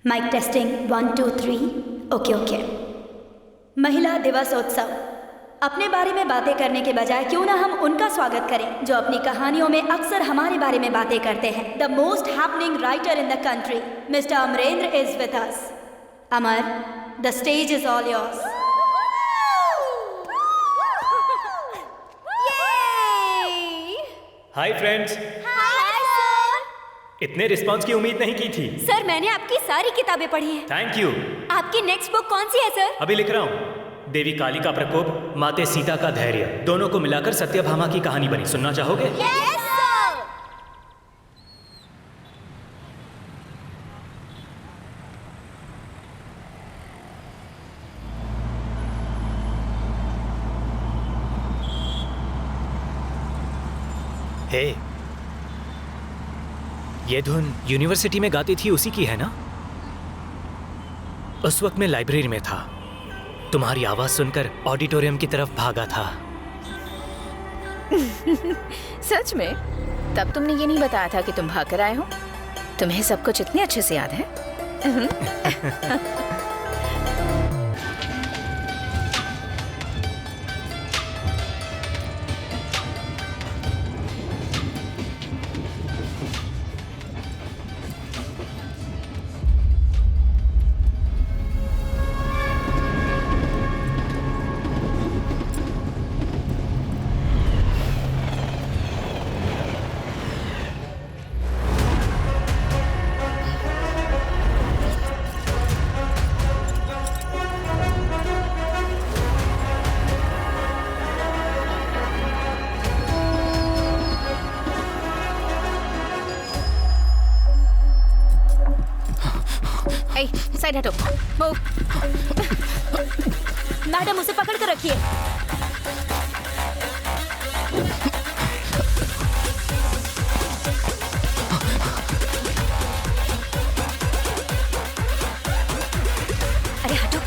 Mic testing 1 2 3 okay okay. महिला दिवसोत्सव। अपने बारे में बातें करने के बजाय क्यों ना हम उनका स्वागत करें जो अपनी कहानियों में अक्सर हमारे बारे में बातें करते हैं। The most happening writer in the country mister Amarendra is with us. Amar, the stage is all yours. Hi friends. इतने रिस्पांस की उम्मीद नहीं की थी। सर, मैंने आपकी सारी किताबें पढ़ी हैं। Thank you. आपकी नेक्स्ट बुक कौन सी है सर? अभी लिख रहा हूँ। देवी काली का प्रकोप, माते सीता का धैर्य, दोनों को मिलाकर सत्यभामा की कहानी बनी। सुनना चाहोगे? Yes sir. हे, ये धुन यूनिवर्सिटी में गाती थी उसी की है ना? उस वक्त मैं लाइब्रेरी में था, तुम्हारी आवाज सुनकर ऑडिटोरियम की तरफ भागा था। सच में? तब तुमने ये नहीं बताया था कि तुम भाग कर आए हो। तुम्हें सब कुछ इतने अच्छे से याद है। साइड हटो। मूव। मैडम, उसे पकड़ कर रखिए। अरे हटो।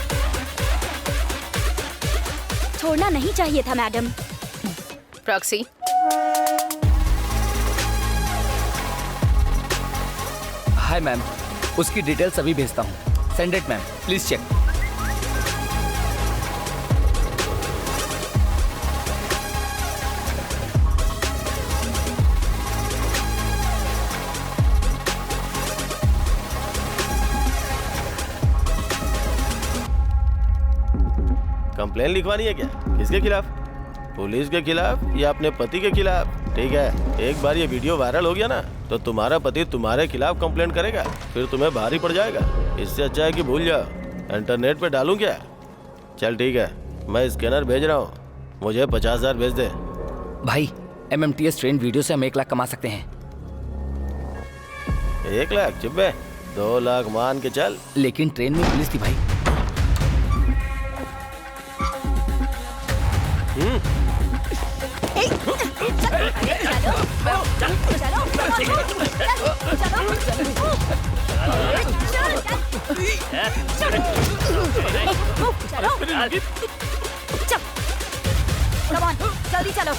छोड़ना नहीं चाहिए था मैडम। प्रॉक्सी। हाय मैम, उसकी डिटेल्स अभी भेजता हूँ। Send it ma'am, please check. Complaint लिखवानी है क्या? किसके खिलाफ? पुलिस के खिलाफ या अपने पति के खिलाफ? ठीक है, एक बार ये वीडियो वायरल हो गया ना तो तुम्हारा पति तुम्हारे खिलाफ कंप्लेन करेगा, फिर तुम्हें भारी पड़ जाएगा। इससे अच्छा है कि भूल जाओ। इंटरनेट पे डालूं क्या? चल ठीक है, मैं स्कैनर भेज रहा हूँ, मुझे 50,000 भेज दे। भाई, MMTS ट्रेन वीडियो से हम 1 लाख कमा सकते हैं। 1 लाख? चुप बे, 2 लाख मान के चल। लेकिन ट्रेन में पुलिस थी भाई। Come on, जल्दी चलो।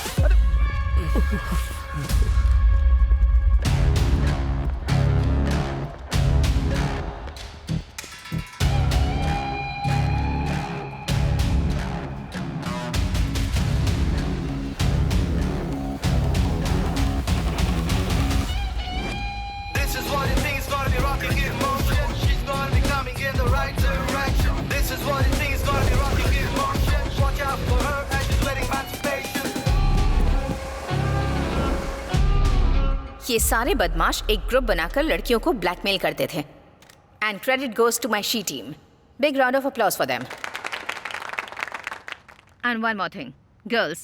ये सारे बदमाश एक ग्रुप बनाकर लड़कियों को ब्लैकमेल करते थे। And credit goes to my she team. Big round of applause for them. And one more thing girls,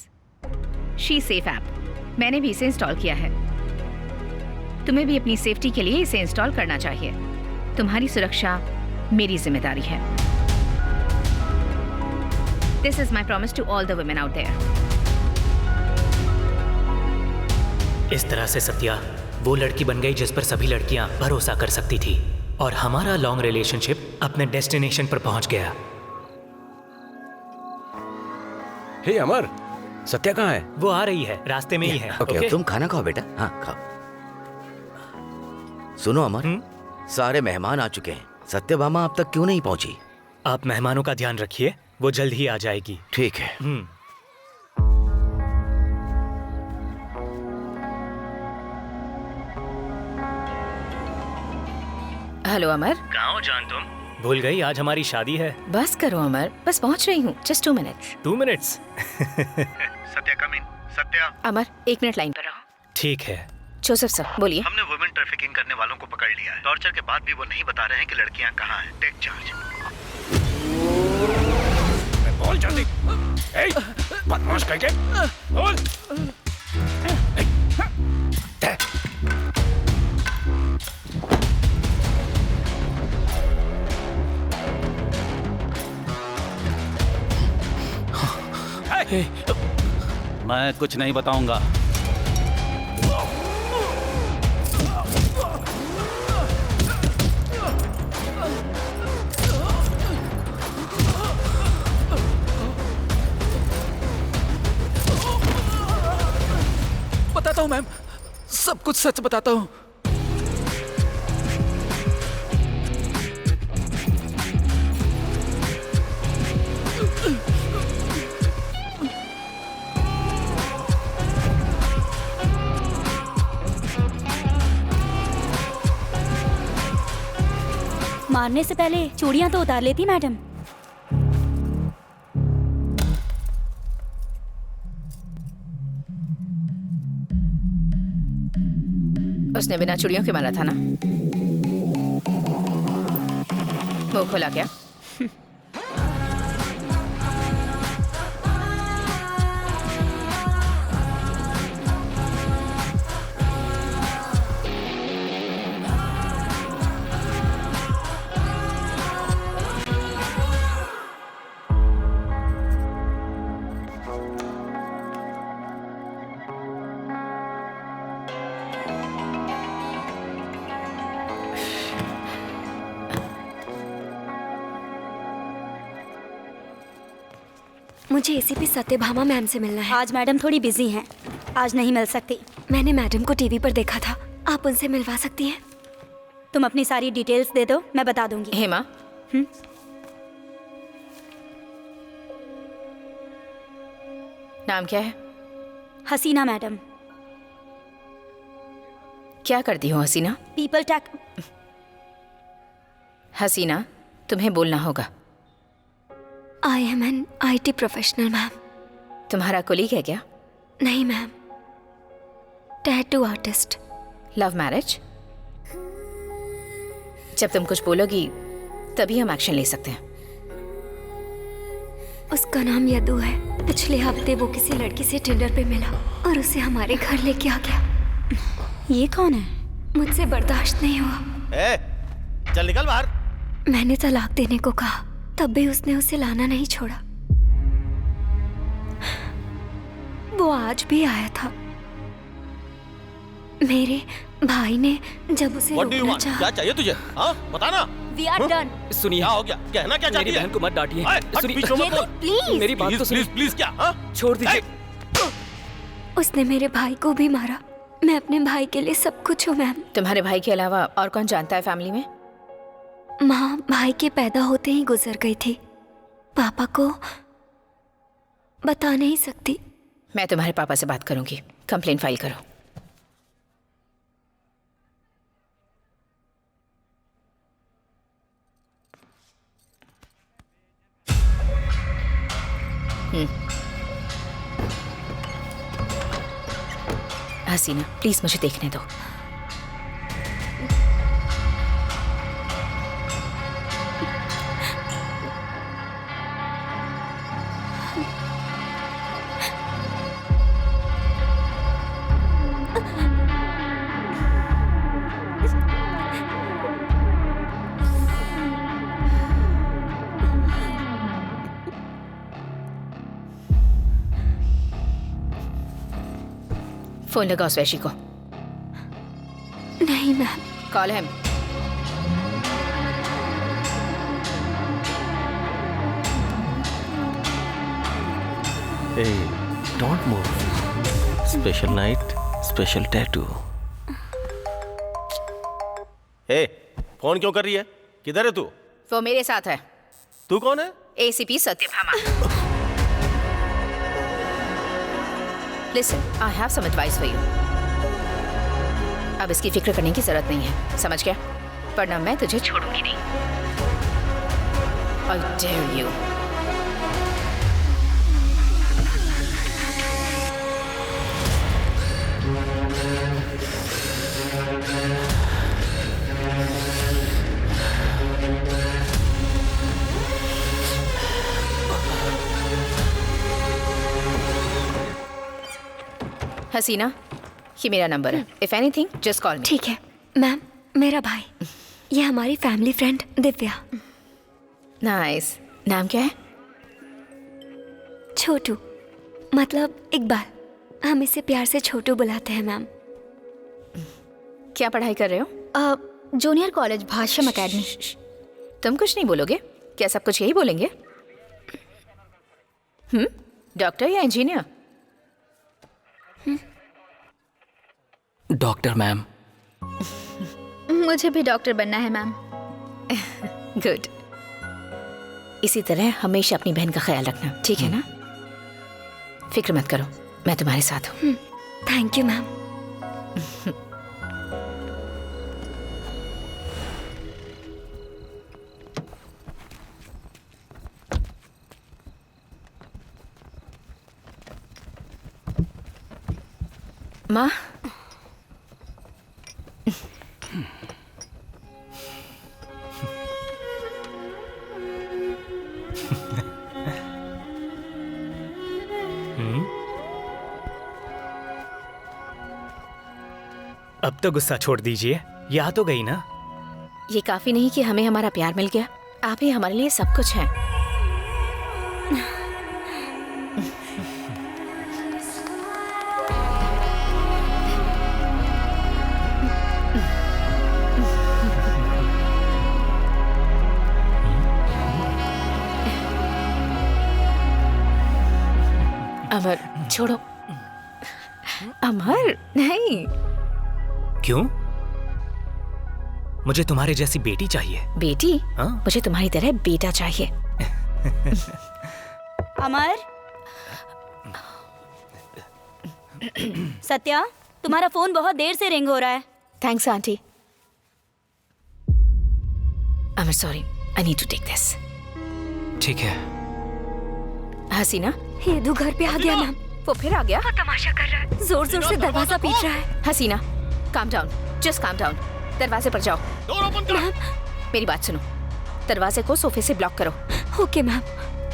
she safe app मैंने भी इसे इंस्टॉल किया है। तुम्हें भी अपनी सेफ्टी के लिए इसे इंस्टॉल करना चाहिए। तुम्हारी सुरक्षा मेरी जिम्मेदारी है। This is my promise to all the women out there. इस तरह से सत्या वो लड़की बन गई जिस पर सभी लड़कियां भरोसा कर सकती थी, और हमारा लॉन्ग रिलेशनशिप अपने डेस्टिनेशन पर पहुंच गया। हे अमर, सत्या कहाँ है? वो आ रही है, रास्ते में ही है। ओके, तुम खाना खाओ बेटा। हाँ खाओ। सुनो अमर, सारे मेहमान आ चुके हैं, सत्यभामा अब तक क्यों नहीं पहुंची? आप मेहमानों का ध्यान रखिए, वो जल्द ही आ जाएगी। ठीक है। हेलो अमर। कहाँ हो जान तुम? भूल गई आज हमारी शादी है। बस करो अमर, बस पहुंच रही हूँ। Just 2 minutes. 2 मिनट्स? सत्या कम इन। सत्या। अमर 1 मिनट लाइन पर रहो। ठीक है। जोसेफ सर बोलिए। हमने वुमेन ट्रैफिकिंग करने वालों को पकड़ लिया है। टॉर्चर के बाद भी वो नहीं बता रहे हैं कि लड़कियां कहाँ हैं। Take charge. बोल जल्दी। बदमाश करके बोल। मैं कुछ नहीं बताऊंगा। बताता हूँ मैम, सब कुछ सच बताता हूँ। मारने से पहले चूड़ियां तो उतार लेती मैडम। उसने बिना चूड़ियों के मारा था ना? मुंह खोला क्या? मुझे एसीपी सत्यभामा मैम से मिलना है। आज मैडम थोड़ी बिजी हैं, आज नहीं मिल सकती। मैंने मैडम को टीवी पर देखा था, आप उनसे मिलवा सकती हैं? तुम अपनी सारी डिटेल्स दे दो, मैं बता दूंगी। हेमा। नाम क्या है? हसीना मैडम। क्या करती हो हसीना? पीपल टैक। हसीना, तुम्हें बोलना होगा। I am an IT professional ma'am. तुम्हारा कोलीग है क्या? नहीं ma'am, tattoo artist. Love marriage? जब तुम कुछ बोलोगी तभी हम एक्शन ले सकते हैं। उसका नाम यदु है। पिछले हफ्ते वो किसी लड़की से टिंडर पे मिला और उसे हमारे घर लेके आ गया। ये कौन है? मुझसे बर्दाश्त नहीं हुआ। चल निकल बाहर। मैंने तलाक देने को कहा, तब भी उसने उसे लाना नहीं छोड़ा। वो आज भी आया था। मेरे भाई ने जब उसे रोकना चाहा। क्या चाहिए तुझे? हाँ बता ना। We are done। सुनिए, क्या हो गया? कहना क्या चाहती है? मेरी बहन को मत डांटिए। सुनिए, प्लीज मेरी बात तो सुनिए। प्लीज क्या? हाँ? छोड़ दीजिए। उसने मेरे भाई को भी मारा। मैं अपने भाई के लिए सब कुछ हूँ मैम। तुम्हारे भाई के अलावा और कौन जानता है फैमिली में? माँ भाई के पैदा होते ही गुजर गई थी। पापा को बता नहीं सकती। मैं तुम्हारे पापा से बात करूंगी। कंप्लेन फाइल करो। हसीना, प्लीज मुझे देखने दो। फोन लगाओ स्वैशी को। नहीं मैम। कॉल है। Hey, don't move. Special night, special tattoo. Hey, phone क्यों कर रही है? किधर है तू? वो मेरे साथ है। तू कौन है? ACP Satyabhama. Listen, I have some advice for you. अब इसकी फिक्र करने की जरूरत नहीं है, समझ गया? वरना मैं तुझे छोड़ूंगी नहीं। I dare you. हसीना, ये मेरा नंबर है। इफ एनीथिंग जस्ट कॉल मी। ठीक है मैम। मेरा भाई, ये हमारी फैमिली फ्रेंड दिव्या। नाइस। नाम क्या है? छोटू, मतलब इकबाल। हम इसे प्यार से छोटू बुलाते हैं मैम। क्या पढ़ाई कर रहे हो? Junior college Bhashyam academy. तुम कुछ नहीं बोलोगे? क्या सब कुछ यही बोलेंगे? डॉक्टर या इंजीनियर? Doctor ma'am. मुझे भी डॉक्टर बनना है मैम। गुड। इसी तरह हमेशा अपनी बहन का ख्याल रखना, ठीक है ना? फिक्र मत करो, मैं तुम्हारे साथ हूँ। Thank you ma'am. माँ, अब तो गुस्सा छोड़ दीजिए, ये आ तो गई ना। ये काफी नहीं कि हमें हमारा प्यार मिल गया? आप ही हमारे लिए सब कुछ हैं। अमर, छोड़ो। अमर, नहीं। क्यों? मुझे तुम्हारे जैसी बेटी चाहिए। बेटी? हाँ? मुझे तुम्हारी तरह बेटा चाहिए। अमर, सत्या, तुम्हारा फोन बहुत देर से रिंग हो रहा है। Thanks aunty. Amar, sorry, I need to take this. ठीक है। हसीना, हेदू घर पे आ गया मैम। वो फिर आ गया? वो तमाशा कर रहा है, जोर जोर से दरवाजा पीट रहा है। हसीना, calm down, just calm down. दरवाजे पर जाओ। मैम, मेरी बात सुनो, दरवाजे को सोफे से ब्लॉक करो। Okay ma'am.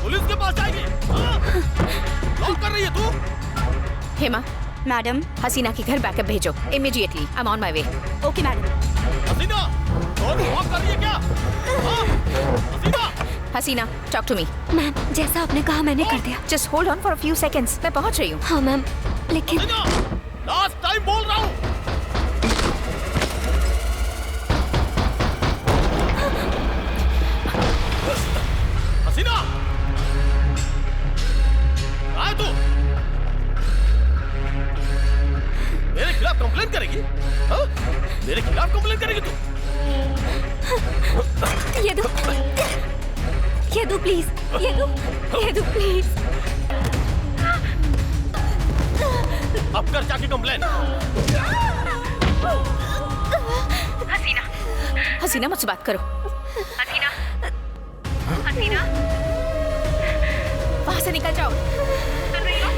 पुलिस के पास जाएगी। लॉक कर रही है तू? हेमा, मैडम। हसीना के घर बैकअप भेजो immediately. I am on my way. Okay madam. Hasina, कौन लॉक कर रही है क्या? Hasina, Hasina, talk to me. Ma'am, जैसा आपने कहा मैंने कर दिया। Just hold on for a few seconds, मैं पहुंच रही हूँ। हाँ मैम, लेकिन लास्ट टाइम बोल रहा हूँ। हसीना, कहाँ है तू? मेरे खिलाफ कंप्लेन करेगी? हाँ? मेरे खिलाफ कंप्लेन करेगी तू? येदू प्लीज, येदू प्लीज। अब कर जाके कंप्लेन। हसीना, मुझसे बात करो। हसीना, हसीना, वहां से निकल जाओ। सुन रही हो?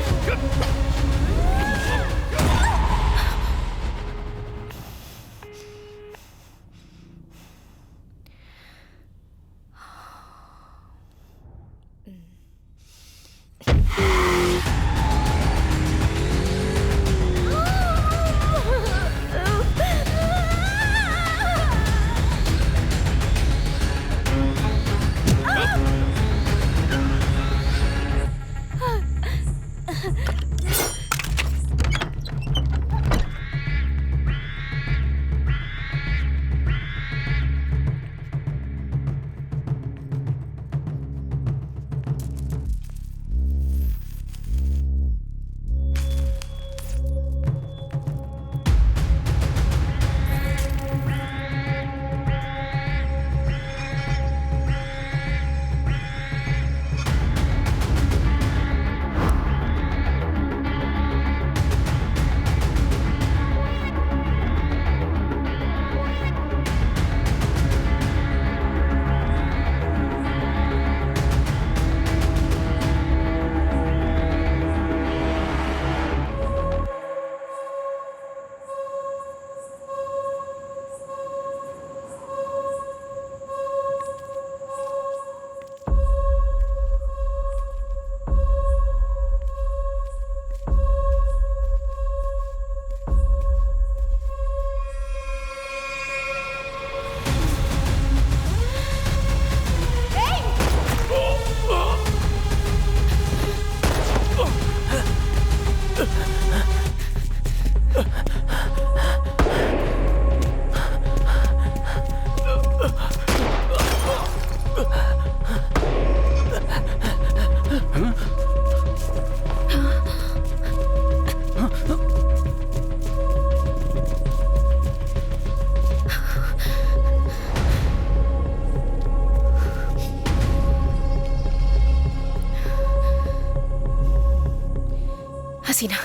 Hasina,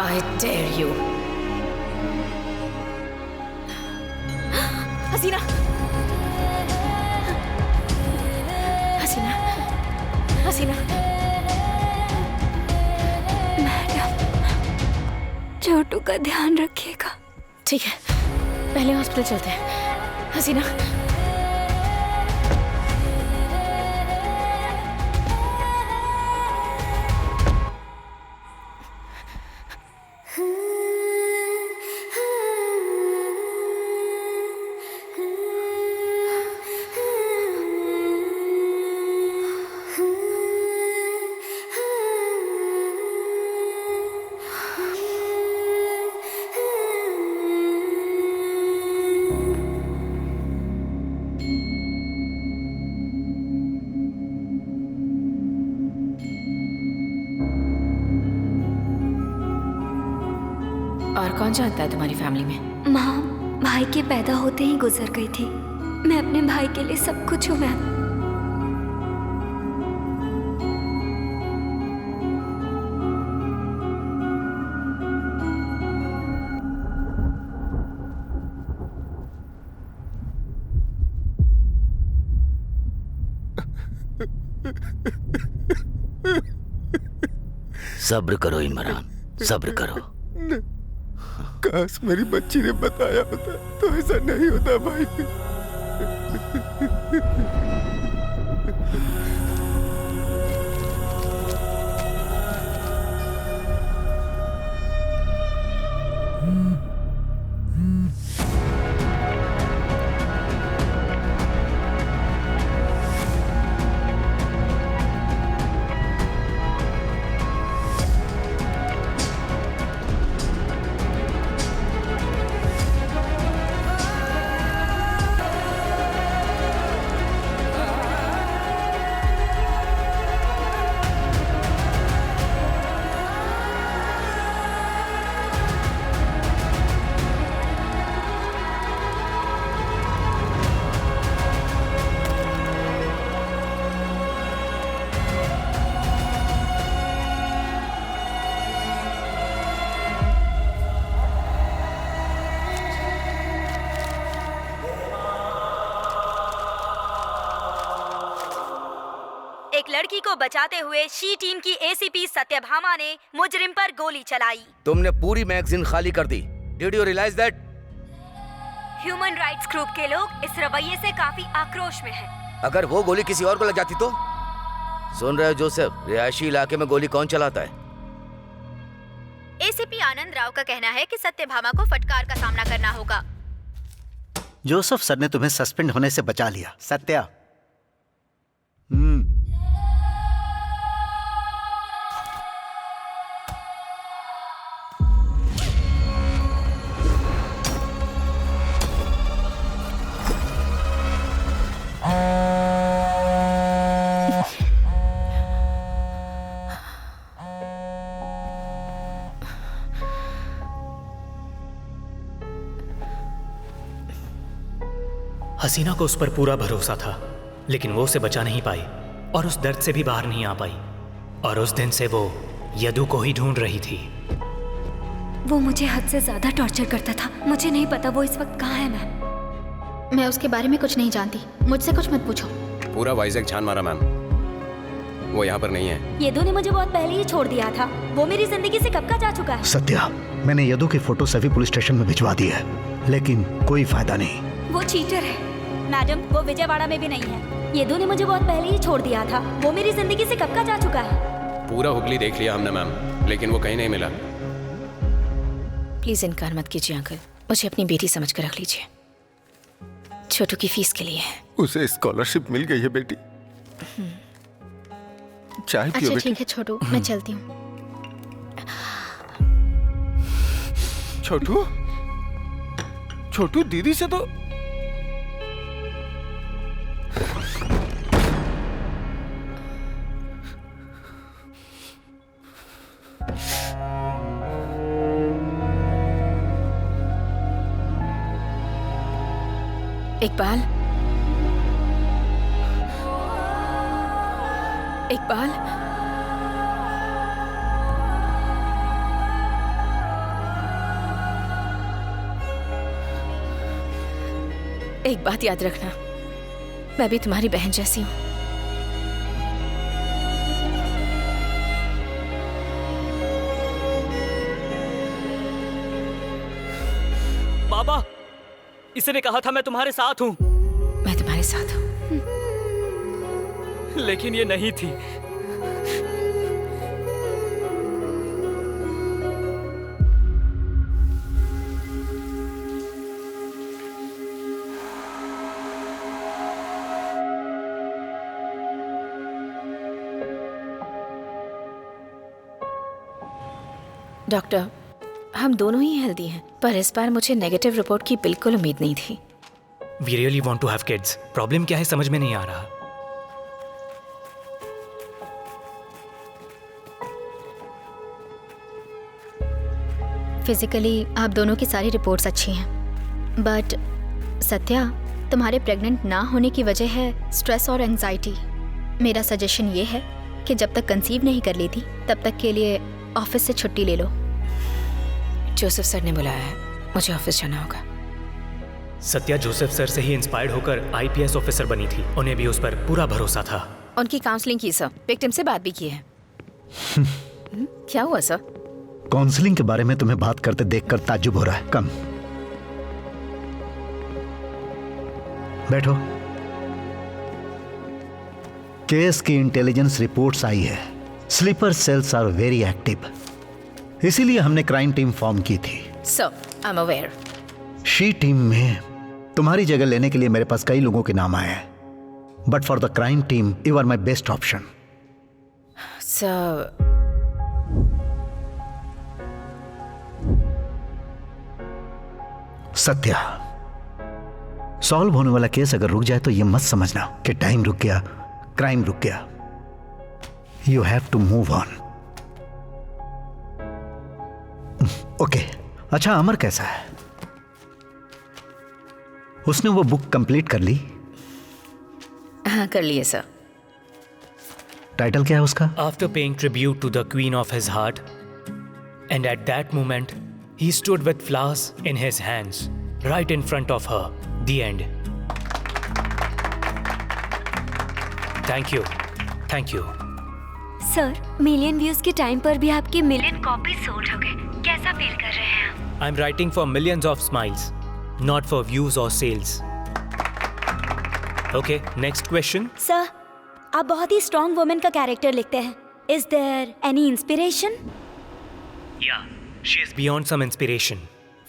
I dare you. Hasina, Hasina, Hasina. Madam, Chhotu का ध्यान रखिएगा। ठीक है, पहले हॉस्पिटल चलते हैं। हसीना, और कौन जानता है तुम्हारी फैमिली में? माँ भाई के पैदा होते ही गुजर गई थी। मैं अपने भाई के लिए सब कुछ हूँ मैम। सब्र करो इमरान, सब्र करो। काश मेरी बच्ची ने बताया होता तो ऐसा नहीं होता भाई। एक लड़की को बचाते हुए शी टीम की एसीपी सत्यभामा ने मुजरिम पर गोली चलाई। तुमने पूरी मैगजीन खाली कर दी। Did you realise that? Human rights group के लोग इस रवैये से काफी आक्रोश में हैं। अगर वो गोली किसी और को लग जाती तो? सुन रहे हो जोसेफ, रिहायशी इलाके में गोली कौन चलाता है? एसीपी आनंद राव का कहना है कि सत्यभामा को फटकार का सामना करना होगा। जोसेफ सर ने तुम्हें सस्पेंड होने से बचा लिया। सत्या। हसीना को उस पर पूरा भरोसा था, लेकिन वो उसे बचा नहीं पाई और उस दर्द से भी बाहर नहीं आ पाई। और उस दिन से वो यदु को ही ढूंढ रही थी। वो मुझे हद से ज्यादा टॉर्चर करता था। मुझे नहीं पता वो इस वक्त कहाँ है मैम। मैं उसके बारे में कुछ नहीं जानती, मुझसे कुछ मत पूछो। पूरा वाइजैक छान मारा मैम, वो यहाँ पर नहीं है। यदु ने मुझे बहुत पहले ही छोड़ दिया था। वो मेरी जिंदगी से कब का जा चुका है। सत्या, मैंने यदु की फोटो सभी पुलिस स्टेशन में भिजवा दी है, लेकिन कोई फायदा नहीं। वो चीटर है। मैडम, वो विजयवाड़ा में भी नहीं है। यदु ने मुझे बहुत पहले ही छोड़ दिया था। वो मेरी जिंदगी से कब का जा चुका है। पूरा हुगली देख लिया हमने मैम, लेकिन वो कहीं नहीं मिला। प्लीज इनकार मत कीजिए अंकल, मुझे अपनी बेटी समझ कर रख लीजिए। छोटू की फीस के लिए है। उसे स्कॉलरशिप मिल गई है बेटी। चाय पियो अच्छा बेटी। ठीक है छोटू, मैं चलती हूँ। छोटू, छोटू दीदी से तो इकबाल, इकबाल, एक बात याद रखना, मैं भी तुम्हारी बहन जैसी हूँ। बाबा, इसने कहा था मैं तुम्हारे साथ हूँ। मैं तुम्हारे साथ हूँ। लेकिन ये नहीं थी। डॉक्टर, हम दोनों ही हेल्दी हैं, पर इस बार मुझे नेगेटिव रिपोर्ट की बिल्कुल उम्मीद नहीं थी। We really want to have kids. Problem क्या है समझ में नहीं आ रहा। फिजिकली आप दोनों की सारी रिपोर्ट्स अच्छी हैं, बट सत्या, तुम्हारे प्रेग्नेंट ना होने की वजह है स्ट्रेस और एंजाइटी। मेरा सजेशन ये है कि जब तक कंसीव नहीं कर लेती तब तक के लिए ऑफिस से छुट्टी ले लो। जोसेफ सर ने बुलाया है, मुझे ऑफिस जाना होगा। सत्या जोसेफ सर से ही इंस्पायर्ड होकर आईपीएस ऑफिसर बनी थी। उन्हें भी उस पर पूरा भरोसा था। उनकी काउंसलिंग की सर, विक्टिम से बात भी की है। क्या हुआ सर? काउंसलिंग के बारे में तुम्हें बात करते देखकर ताज्जुब हो रहा है। कम बैठो। केस की इंटेलिजेंस रिपोर्ट्स आई है। Sleeper cells are very active, इसीलिए हमने क्राइम टीम फॉर्म की थी। Sir, I am aware. She team में तुम्हारी जगह लेने के लिए मेरे पास कई लोगों के नाम आए हैं, but for the crime team you are my best option. Sir, Satya, solve होने वाला केस अगर रुक जाए तो ये मत समझना कि टाइम रुक गया, क्राइम रुक गया। You have to move on. Okay, अच्छा अमर कैसा है? उसने वो बुक कंप्लीट कर ली? हाँ, कर लिए सर। टाइटल क्या है उसका? After paying tribute to the queen of his heart and at that moment he stood with flowers in his hands right in front of her. The end. Thank you. Thank you. Sir, million views के time पर भी आपके million copy sold हो गए। कैसा feel कर रहे हैं आप? I'm writing for millions of smiles, not for views or sales. Okay, next question. Sir, आप बहुत ही स्ट्रॉन्ग वुमेन का कैरेक्टर लिखते हैं। Is there any inspiration? Yeah. She is beyond some inspiration.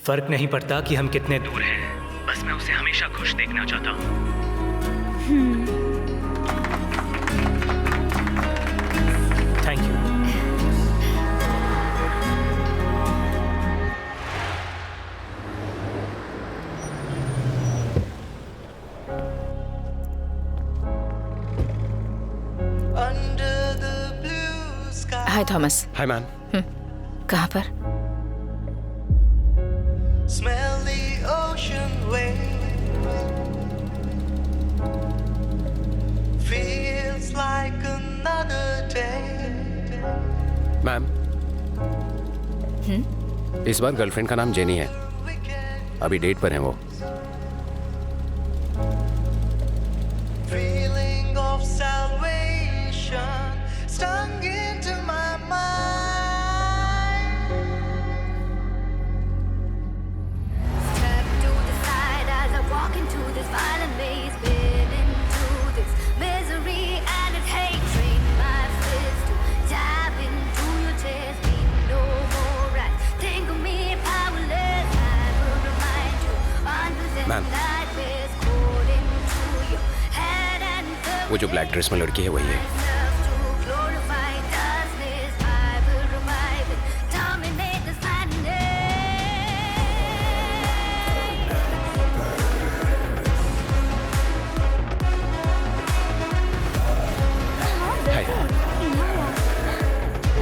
फर्क नहीं पड़ता कि हम कितने दूर हैं, बस मैं उसे हमेशा खुश देखना चाहता हूँ। Thank you. Hi Thomas. Hi ma'am. कहाँ पर? Smell the ocean waves. Feels like another day. Ma'am, इस बार गर्लफ्रेंड का नाम जेनी है। अभी डेट पर है वो। Feeling of salvation stung into my mind. Ma'am, वो जो ब्लैक ड्रेस में लड़की है वही है।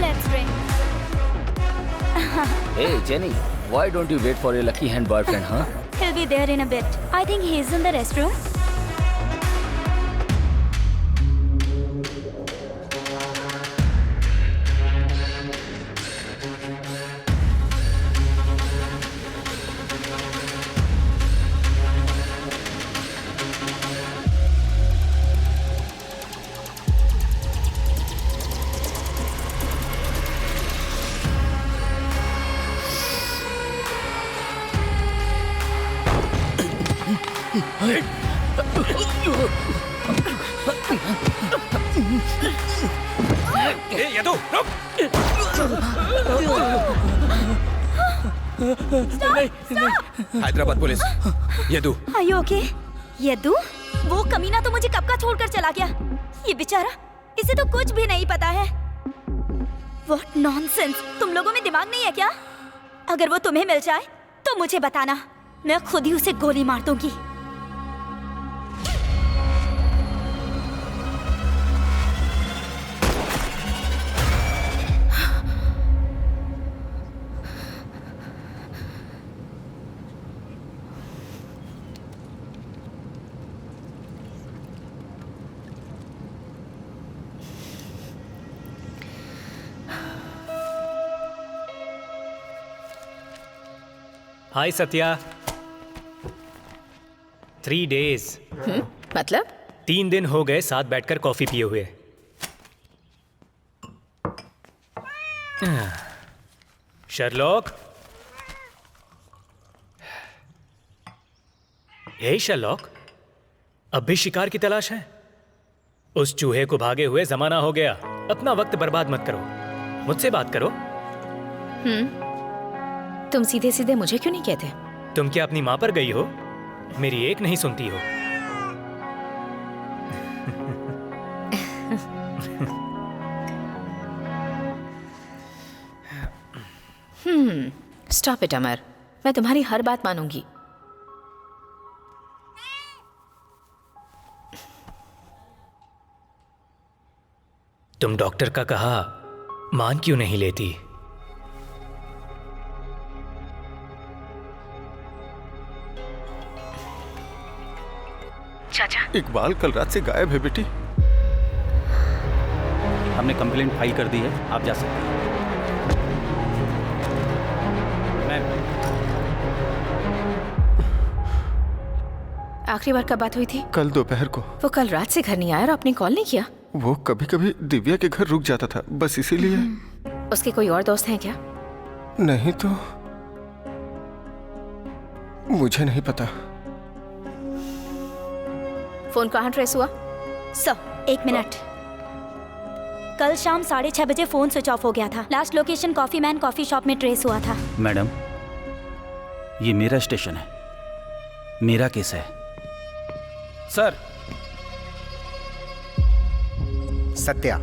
Let's drink. Hey Jenny, why don't you wait for your lucky hand boyfriend, huh? He'll be there in a bit. I think he's in the restroom. Yadu रुक। Hyderabad police. Yadu. Are you okay? Yadu? वो कमीना तो मुझे कब का छोड़कर चला गया। ये बेचारा, इसे तो कुछ भी नहीं पता है। What nonsense! तुम लोगों में दिमाग नहीं है क्या? अगर वो तुम्हें मिल जाए तो मुझे बताना, मैं खुद ही उसे गोली मार दूंगी। हाय सत्या। 3 days। मतलब? 3 दिन हो गए साथ बैठकर कॉफी पिए हुए। शर्लॉक। हे शर्लॉक, अब भी शिकार की तलाश है? उस चूहे को भागे हुए जमाना हो गया। अपना वक्त बर्बाद मत करो, मुझसे बात करो। तुम सीधे सीधे मुझे क्यों नहीं कहते? तुम क्या अपनी माँ पर गई हो? मेरी एक नहीं सुनती हो। स्टॉप इट अमर, मैं तुम्हारी हर बात मानूंगी। तुम डॉक्टर का कहा मान क्यों नहीं लेती? चाचा, इकबाल कल रात से गायब है बेटी। हमने कंप्लेंट फाइल कर दी है, आप जा सकते हैं। आखिरी बार कब बात हुई थी? कल दोपहर को। वो कल रात से घर नहीं आया और आपने कॉल नहीं किया? वो कभी कभी दिव्या के घर रुक जाता था, बस इसीलिए। उसके कोई और दोस्त हैं क्या? नहीं तो मुझे नहीं पता। फोन कहाँ ट्रेस हुआ? Sir 1 minute. कल शाम 6:30 बजे फोन स्विच ऑफ हो गया था। Last location coffee man coffee shop में ट्रेस हुआ था। मैडम, ये मेरा स्टेशन है, मेरा केस है। सर। सत्या,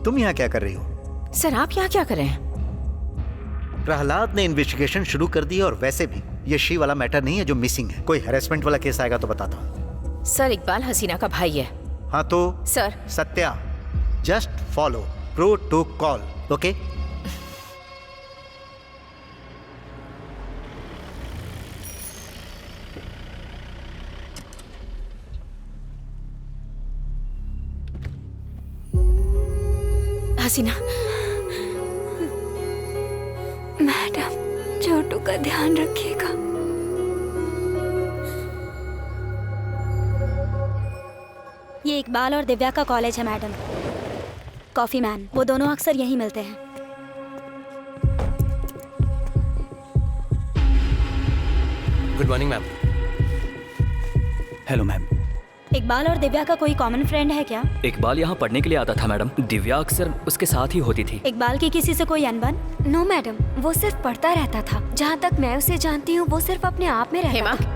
तुम यहाँ क्या कर रही हो? सर आप यहाँ क्या कर रहे हैं? प्रहलाद ने इन्वेस्टिगेशन शुरू कर दी, और वैसे भी ये शी वाला मैटर नहीं है जो मिसिंग है। कोई हैरेसमेंट वाला केस आएगा तो बताता हूँ। सर इकबाल हसीना का भाई है। हाँ तो sir. Satya, just follow protocol, okay? Hasina. Madam, Chhotu का ध्यान रखिएगा। ये इकबाल और दिव्या का कॉलेज है मैडम। कॉफी मैन, वो दोनों अक्सर यहीं मिलते हैं। Good morning ma'am. Hello ma'am. Iqbal और दिव्या का कोई कॉमन फ्रेंड है क्या? इकबाल यहाँ पढ़ने के लिए आता था मैडम, दिव्या अक्सर उसके साथ ही होती थी। इकबाल की किसी से कोई अनबन? नो मैडम, वो सिर्फ पढ़ता रहता था। जहाँ तक मैं उसे जानती हूँ वो सिर्फ अपने आप में रहता था।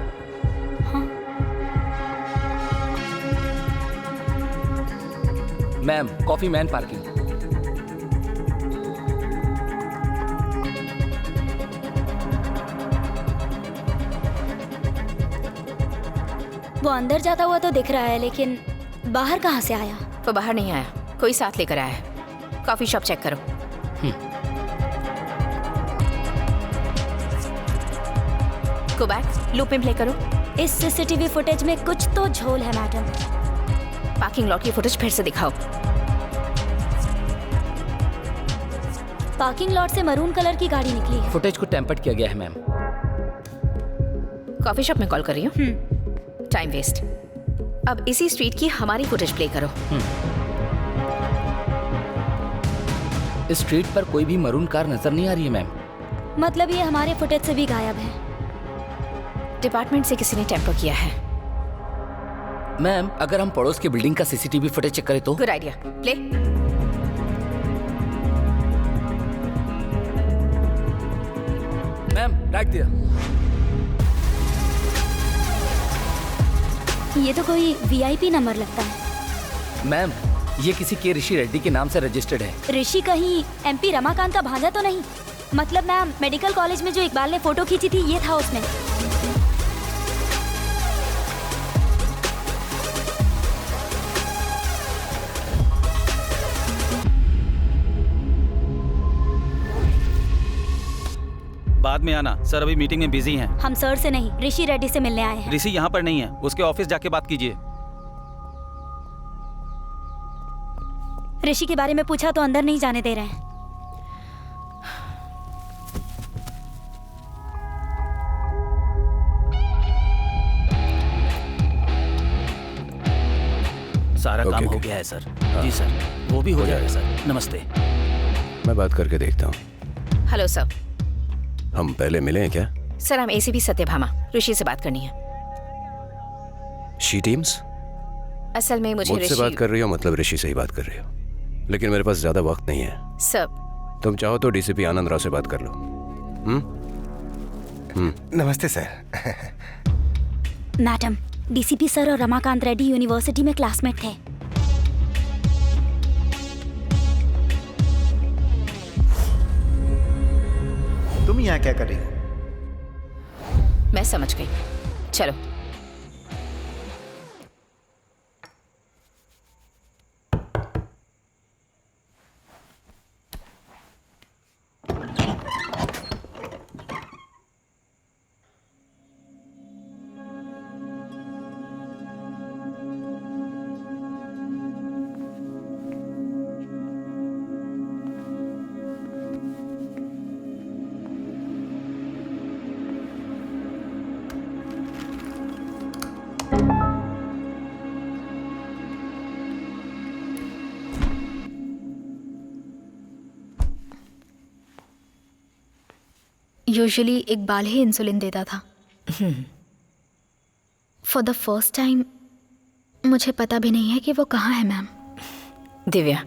Ma'am, coffee man parking. वो अंदर जाता हुआ तो दिख रहा है, लेकिन बाहर कहाँ से आया? वो बाहर नहीं आया, कोई साथ लेकर आया है। कॉफी शॉप चेक करो। गो बैक, लूप में प्ले करो। इस सीसीटीवी फुटेज में कुछ तो झोल है मैडम। पार्किंग लॉट की फुटेज फिर से दिखाओ। पार्किंग लॉट से मरून कलर की गाड़ी निकली है। फुटेज को टेम्पर्ड किया गया है मैम। कॉफी शॉप में कॉल कर रही हूँ। Time waste. अब इसी स्ट्रीट की हमारी फुटेज प्ले करो। इस स्ट्रीट पर कोई भी मरून कार नजर नहीं आ रही है मैम। मतलब ये हमारे फुटेज से भी गायब है। डिपार्टमेंट से किसी ने टेम्पर किया है। मैम, अगर हम पड़ोस की बिल्डिंग का सीसीटीवी फुटेज चेक करें तो? Good idea, play. मैम, डाक दिया। ये तो कोई वीआईपी नंबर लगता है। मैम, ये किसी के ऋषि रेड्डी के नाम से रजिस्टर्ड है। ऋषि कहीं एमपी रमाकांत का भांजा तो नहीं? मतलब मैम, मेडिकल कॉलेज में जो इकबाल ने फोटो खींची थी, ये था उसमें। बाद में आना, सर अभी मीटिंग में बिजी हैं। हम सर से नहीं, ऋषि रेड्डी से मिलने आए हैं। ऋषि यहाँ पर नहीं है, उसके ऑफिस जाके बात कीजिए। ऋषि के बारे में पूछा तो अंदर नहीं जाने दे रहे हैं। सारा काम हो गया है सर। जी सर, वो भी हो जाएगा सर। नमस्ते। मैं बात करके देखता हूँ। Hello sir. हम पहले मिले हैं क्या? सर, हम एसीपी सत्यभामा, ऋषि से बात करनी है। She teams? असल में मुझे मुझसे बात कर रही हो, मतलब ऋषि से ही बात कर रही हो। लेकिन मेरे पास ज्यादा वक्त नहीं है। सर, तुम चाहो तो डीसीपी आनंद राव से बात कर लो। नमस्ते सर। मैडम, डीसीपी सर और रमाकांत रेड्डी यूनिवर्सिटी में क्लासमेट थे। तुम यहाँ क्या कर रही हो? मैं समझ गई, चलो। यूजुअली इकबाल ही इंसुलिन देता था। फॉर द फर्स्ट टाइम मुझे पता भी नहीं है कि वो कहाँ है। मैम, दिव्या,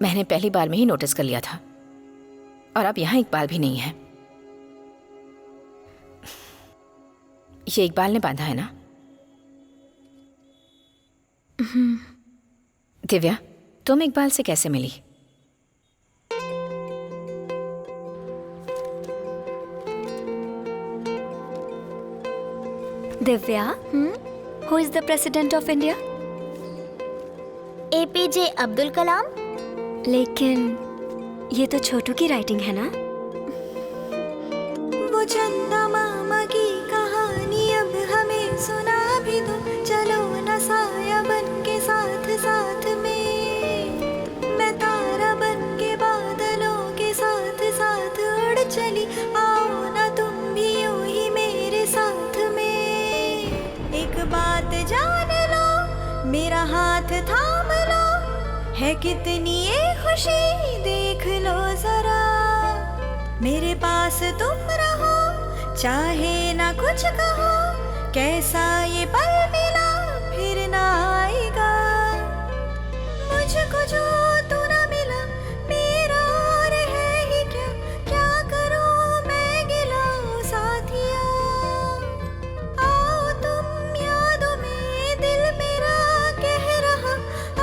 मैंने पहली बार में ही नोटिस कर लिया था, और अब यहाँ इकबाल भी नहीं है। ये इकबाल ने बांधा है ना? दिव्या, तुम इकबाल से कैसे मिली? Divya, who is the president of India? APJ Abdul Kalam. लेकिन ये तो छोटू की राइटिंग है ना? वो चंदा मामा की कहानी अब हमें सुना भी दो, चलो ना साया बन के साथ साथ में, मैं तारा बन के बादलों के साथ साथ उड़ चली, आओ ना तुम भी यूं ही मेरे साथ में। एक बात जान लो, मेरा हाथ थाम लो, है कितनी ये खुशी देख लो जरा, मेरे पास तुम रहो, चाहे ना कुछ कहो, कैसा ये पल मिला फिर ना आएगा, मुझको जो तू ना मिला मेरा और है ही क्या, क्या करूं मैं गिला साथिया, आओ तुम यादों में, दिल मेरा कह रहा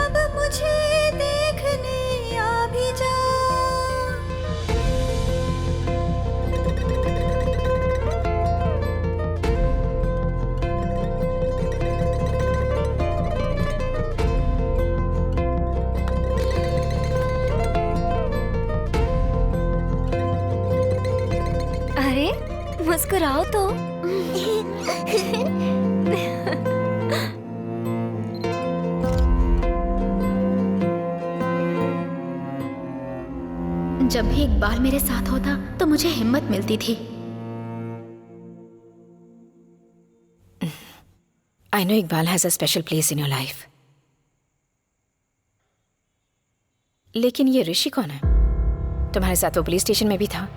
अब मुझे देखने आ भी जा। अरे मुस्कुराओ तो। जब भी इकबाल मेरे साथ होता तो मुझे हिम्मत मिलती थी। I know Iqbal has a special place in your life. लेकिन ये ऋषि कौन है? तुम्हारे साथ वो पुलिस स्टेशन में भी था।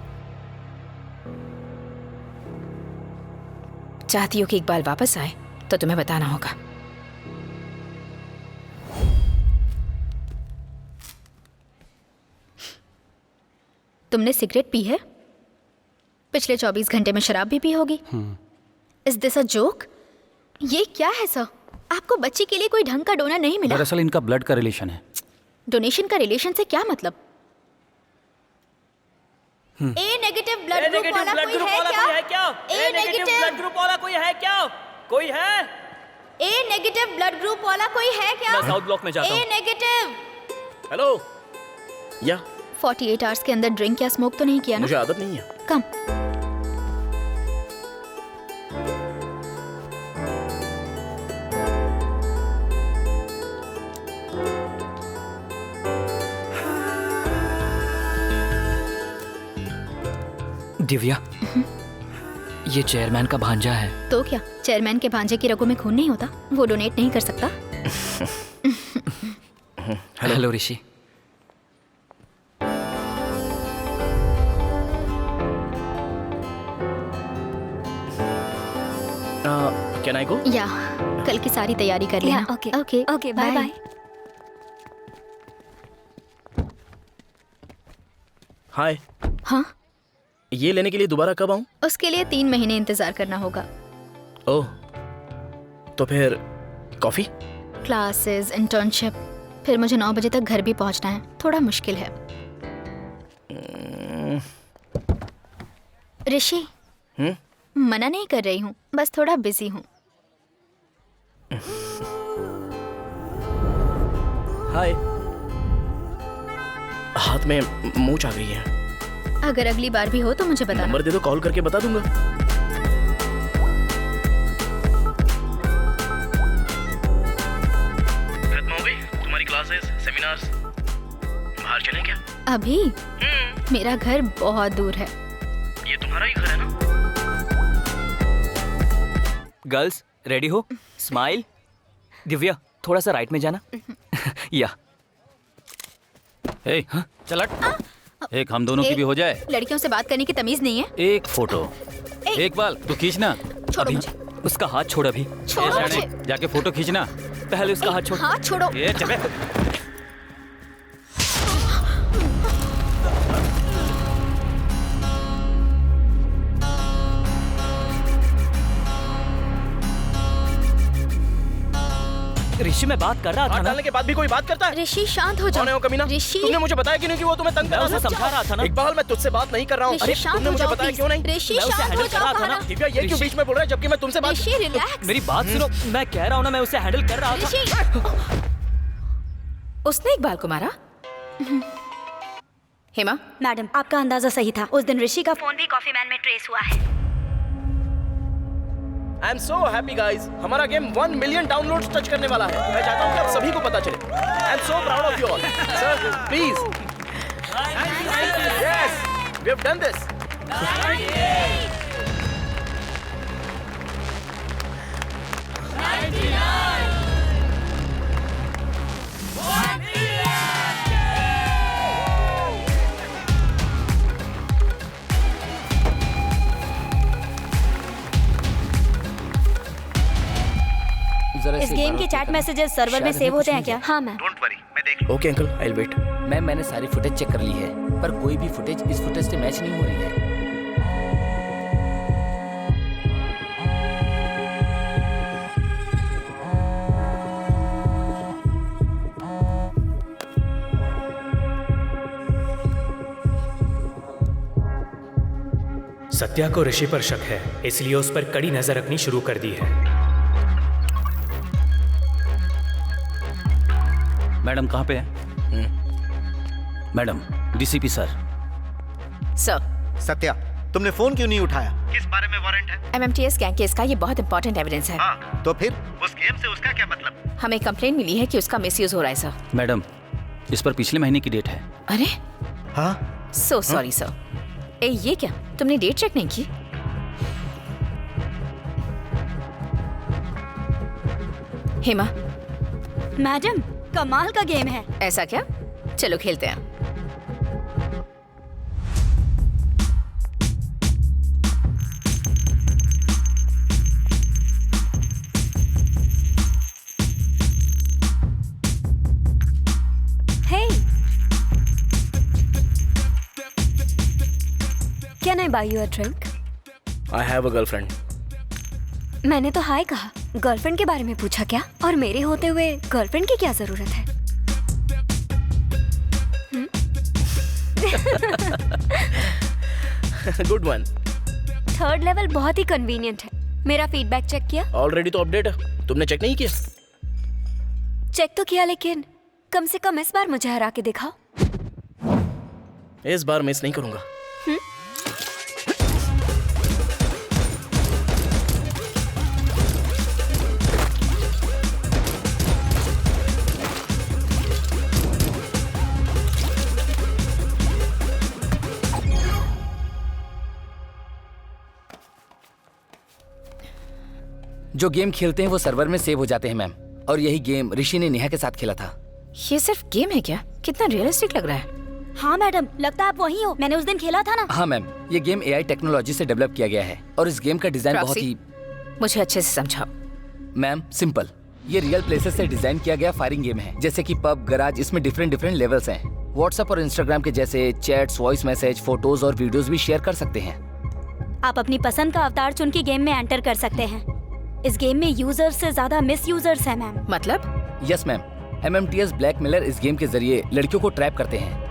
चाहती हो कि इकबाल वापस आए तो तुम्हें बताना होगा। तुमने सिगरेट पी है? पिछले 24 घंटे में शराब भी पी होगी। Is this a joke? ये क्या है सर? आपको बच्ची के लिए कोई ढंग का डोनर नहीं मिला? दरअसल इनका ब्लड का रिलेशन है। डोनेशन का रिलेशन से क्या मतलब? ए नेगेटिव ब्लड ग्रुप वाला कोई है क्या? ए नेगेटिव ब्लड ग्रुप वाला कोई है क्या? कोई है? ए नेगेटिव ब्लड ग्रुप वाला कोई है क्या? मैं साउथ ब्लॉक में जाता हूं। ए नेगेटिव। हेलो। या 48 आवर्स के अंदर ड्रिंक या स्मोक तो नहीं किया ना? मुझे आदत नहीं है। कम। दिव्या, ये चेयरमैन का भांजा है। तो क्या चेयरमैन के भांजे की रगों में खून नहीं होता? वो डोनेट नहीं कर सकता? Hello Rishi. Can I go? या कल की सारी तैयारी कर लेना। Okay okay okay, bye bye. Hi. हाँ, ये लेने के लिए दोबारा कब आऊं? उसके लिए 3 महीने इंतजार करना होगा। ओह, तो फिर कॉफी? क्लासेस, इंटर्नशिप, फिर मुझे 9 बजे तक घर भी पहुंचना है। थोड़ा मुश्किल है। ऋषि, मना नहीं कर रही हूँ, बस थोड़ा बिजी हूँ। हाय। हाथ में मूंछ आ गई है। अगर अगली बार भी हो तो मुझे बताना। नंबर दे दो, कॉल करके बता दूंगा। खत्म हो गई तुम्हारी क्लासेस, सेमिनार्स? बाहर चलें क्या? अभी? मेरा घर बहुत दूर है। ये तुम्हारा ही घर है ना? गर्ल्स रेडी हो? स्माइल। दिव्या, थोड़ा सा राइट में जाना। या ए, चल हट। एक हम दोनों की भी हो जाए। लड़कियों से बात करने की तमीज नहीं है। एक फोटो, एक बाल तू खींचना। छोड़ो मुझे। उसका हाथ छोड़ अभी। छोड़ो मुझे। जाके फोटो खींचना। पहले उसका हाथ छोड़। हाथ छोड़ो। ए चबे। ऋषि, मैं बात कर रहा था ना। डालने के बाद भी कोई बात करता है? ऋषि शांत हो जाओ। कौन है वो कमीना? ऋषि, तुमने मुझे बताया क्यों नहीं कि वो तुम्हें तंग कर रहा था? समझा रहा था ना। इकबाल, मैं तुझसे बात नहीं कर रहा हूँ। ऋषि शांत तुमने हो मुझे जाओ बताया प्लीज। क्यों नहीं? ऋषि शांत हो जाओ। कहा दिव्या, ये क्यों बीच में बोल रहा है जबकि मैं तुमसे बात? ऋषि रिलैक्स। मेरी बात सुनो, मैं कह रहा हूँ ना, मैं उसे हैंडल कर रहा था। उसने इकबाल को मारा? हेमा? मैडम, आपका अंदाजा सही था। उस दिन ऋषि का फोन भी कॉफी मैन में ट्रेस हुआ है। I am so happy guys, हमारा गेम 1 मिलियन डाउनलोड्स टच करने वाला है। मैं चाहता हूँ कि आप सभी को पता चले। I am so proud of you all. Sir please. Yes, we have done this. इस गेम के चैट मैसेजेस सर्वर में सेव होते हैं क्या? हाँ मैम। डोंट वरी, मैं देख लूँ। Okay uncle, I will wait. Ma'am, मैंने सारी फुटेज चेक कर ली है, पर कोई भी फुटेज इस फुटेज से मैच नहीं हो रही है। सत्या को ऋषि पर शक है, इसलिए उस पर कड़ी नजर रखनी शुरू कर दी है। मैडम कहाँ पे है? Madam, DCP sir. Sir. Satya, तुमने फोन क्यों नहीं उठाया? किस बारे में वारंट है? MMTS गैंग केस का ये बहुत इंपॉर्टेंट एविडेंस है। हाँ। तो फिर? उस गेम से उसका क्या मतलब? हमें कंप्लेंट मिली है कि उसका मिसयूज हो रहा है सर। मैडम, इस पर पिछले महीने की डेट है। अरे, हाँ? So sorry sir. ए, ये क्या, तुमने डेट चेक नहीं की? हेमा? मैडम, कमाल का गेम है। ऐसा क्या? चलो खेलते हैं। Hey, I buy you a drink? I have a girlfriend. मैंने तो हाय कहा, गर्लफ्रेंड के बारे में पूछा क्या? और मेरे होते हुए गर्लफ्रेंड की क्या जरूरत है? Good one. थर्ड लेवल बहुत ही कन्वीनियंट है। मेरा फीडबैक चेक किया? ऑलरेडी तो अपडेट है, तुमने चेक नहीं किया? चेक तो किया, लेकिन कम से कम इस बार मुझे हरा के दिखाओ। इस बार मिस नहीं करूंगा। जो गेम खेलते हैं वो सर्वर में सेव हो जाते हैं मैम, और यही गेम ऋषि ने नेहा के साथ खेला था। ये सिर्फ गेम है क्या? कितना रियलिस्टिक लग रहा है। हाँ मैडम, लगता है आप वही हो, मैंने उस दिन खेला था ना। हाँ मैम, ये गेम AI टेक्नोलॉजी से डेवलप किया गया है और इस गेम का डिजाइन बहुत ही। मुझे अच्छे से समझाओ। मैम सिंपल, ये रियल प्लेसेस से डिजाइन किया गया फायरिंग गेम है, जैसे कि पब, गराज। इसमें डिफरेंट लेवल्स हैं। व्हाट्सएप और इंस्टाग्राम के जैसे चैट्स, वॉइस मैसेज, फोटोज और वीडियोस भी शेयर कर सकते हैं। आप अपनी पसंद का अवतार चुन के गेम में एंटर कर सकते हैं। इस गेम में यूजर्स से ज्यादा मिस यूजर्स हैं मैम। मतलब? यस मैम, MMTS ब्लैकमेलर इस गेम के जरिए लड़कियों को ट्रैप करते हैं।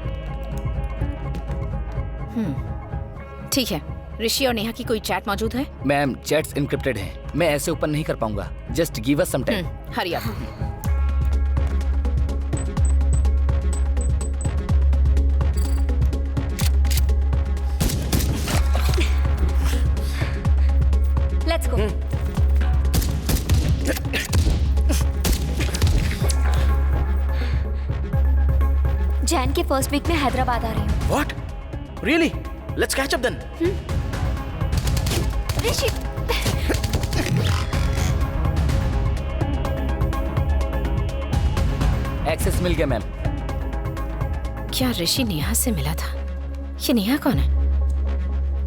ठीक है, ऋषि और नेहा की कोई चैट मौजूद है? मैम चैट्स इनक्रिप्टेड हैं, मैं ऐसे ओपन नहीं कर पाऊंगा। Just give us some time. Hurry up. Let's go. Jan के फर्स्ट वीक में हैदराबाद आ रही हूँ। What? Really? Let's catch up then. Rishi, access मिल गया मैम। क्या ऋषि नेहा से मिला था? ये नेहा कौन है?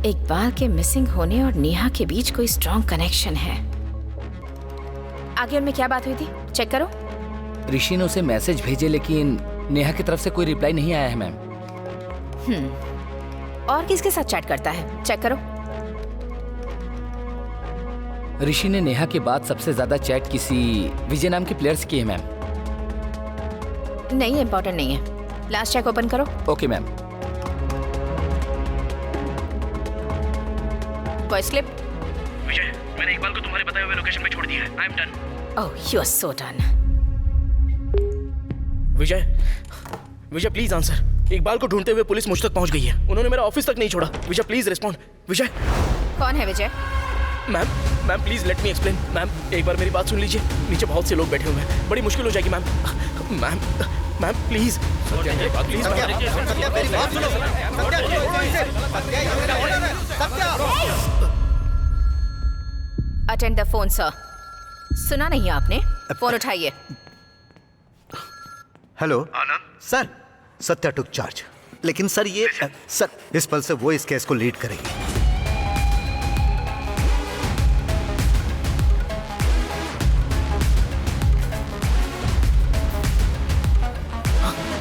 इकबाल के मिसिंग होने और नेहा के बीच कोई स्ट्रॉन्ग कनेक्शन है। आगे उनमें क्या बात हुई थी? चेक करो। ऋषि ने उसे मैसेज भेजे, लेकिन नेहा की तरफ से कोई रिप्लाई नहीं आया है मैम। और किसके साथ चैट करता है? चेक करो। ऋषि ने नेहा के बाद सबसे ज्यादा चैट किसी विजय नाम के प्लेयर से की है मैम। नहीं, इंपॉर्टेंट नहीं है। लास्ट चेक ओपन करो। Okay ma'am. Voice clip. Vijay, मैंने इकबाल को तुम्हारे बताए हुए लोकेशन पे छोड़ दिया है। I am done. Oh, you are so done. Vijay please answer. Iqbal को ढूंढते हुए पुलिस मुझ तक पहुंच गई है। उन्होंने मेरा ऑफिस तक नहीं छोड़ा। Vijay please respond. विजय। कौन है Vijay? Ma'am please let me explain. Ma'am एक बार मेरी बात सुन लीजिए। नीचे बहुत से लोग बैठे हुए हैं, बड़ी मुश्किल हो जाएगी ma'am. Ma'am please. Attend the phone sir. सुना नहीं आपने? फोन उठाइए। हेलो सर, सत्या टुक चार्ज। लेकिन सर ये सर इस पल से वो इस केस को लीड करेगी।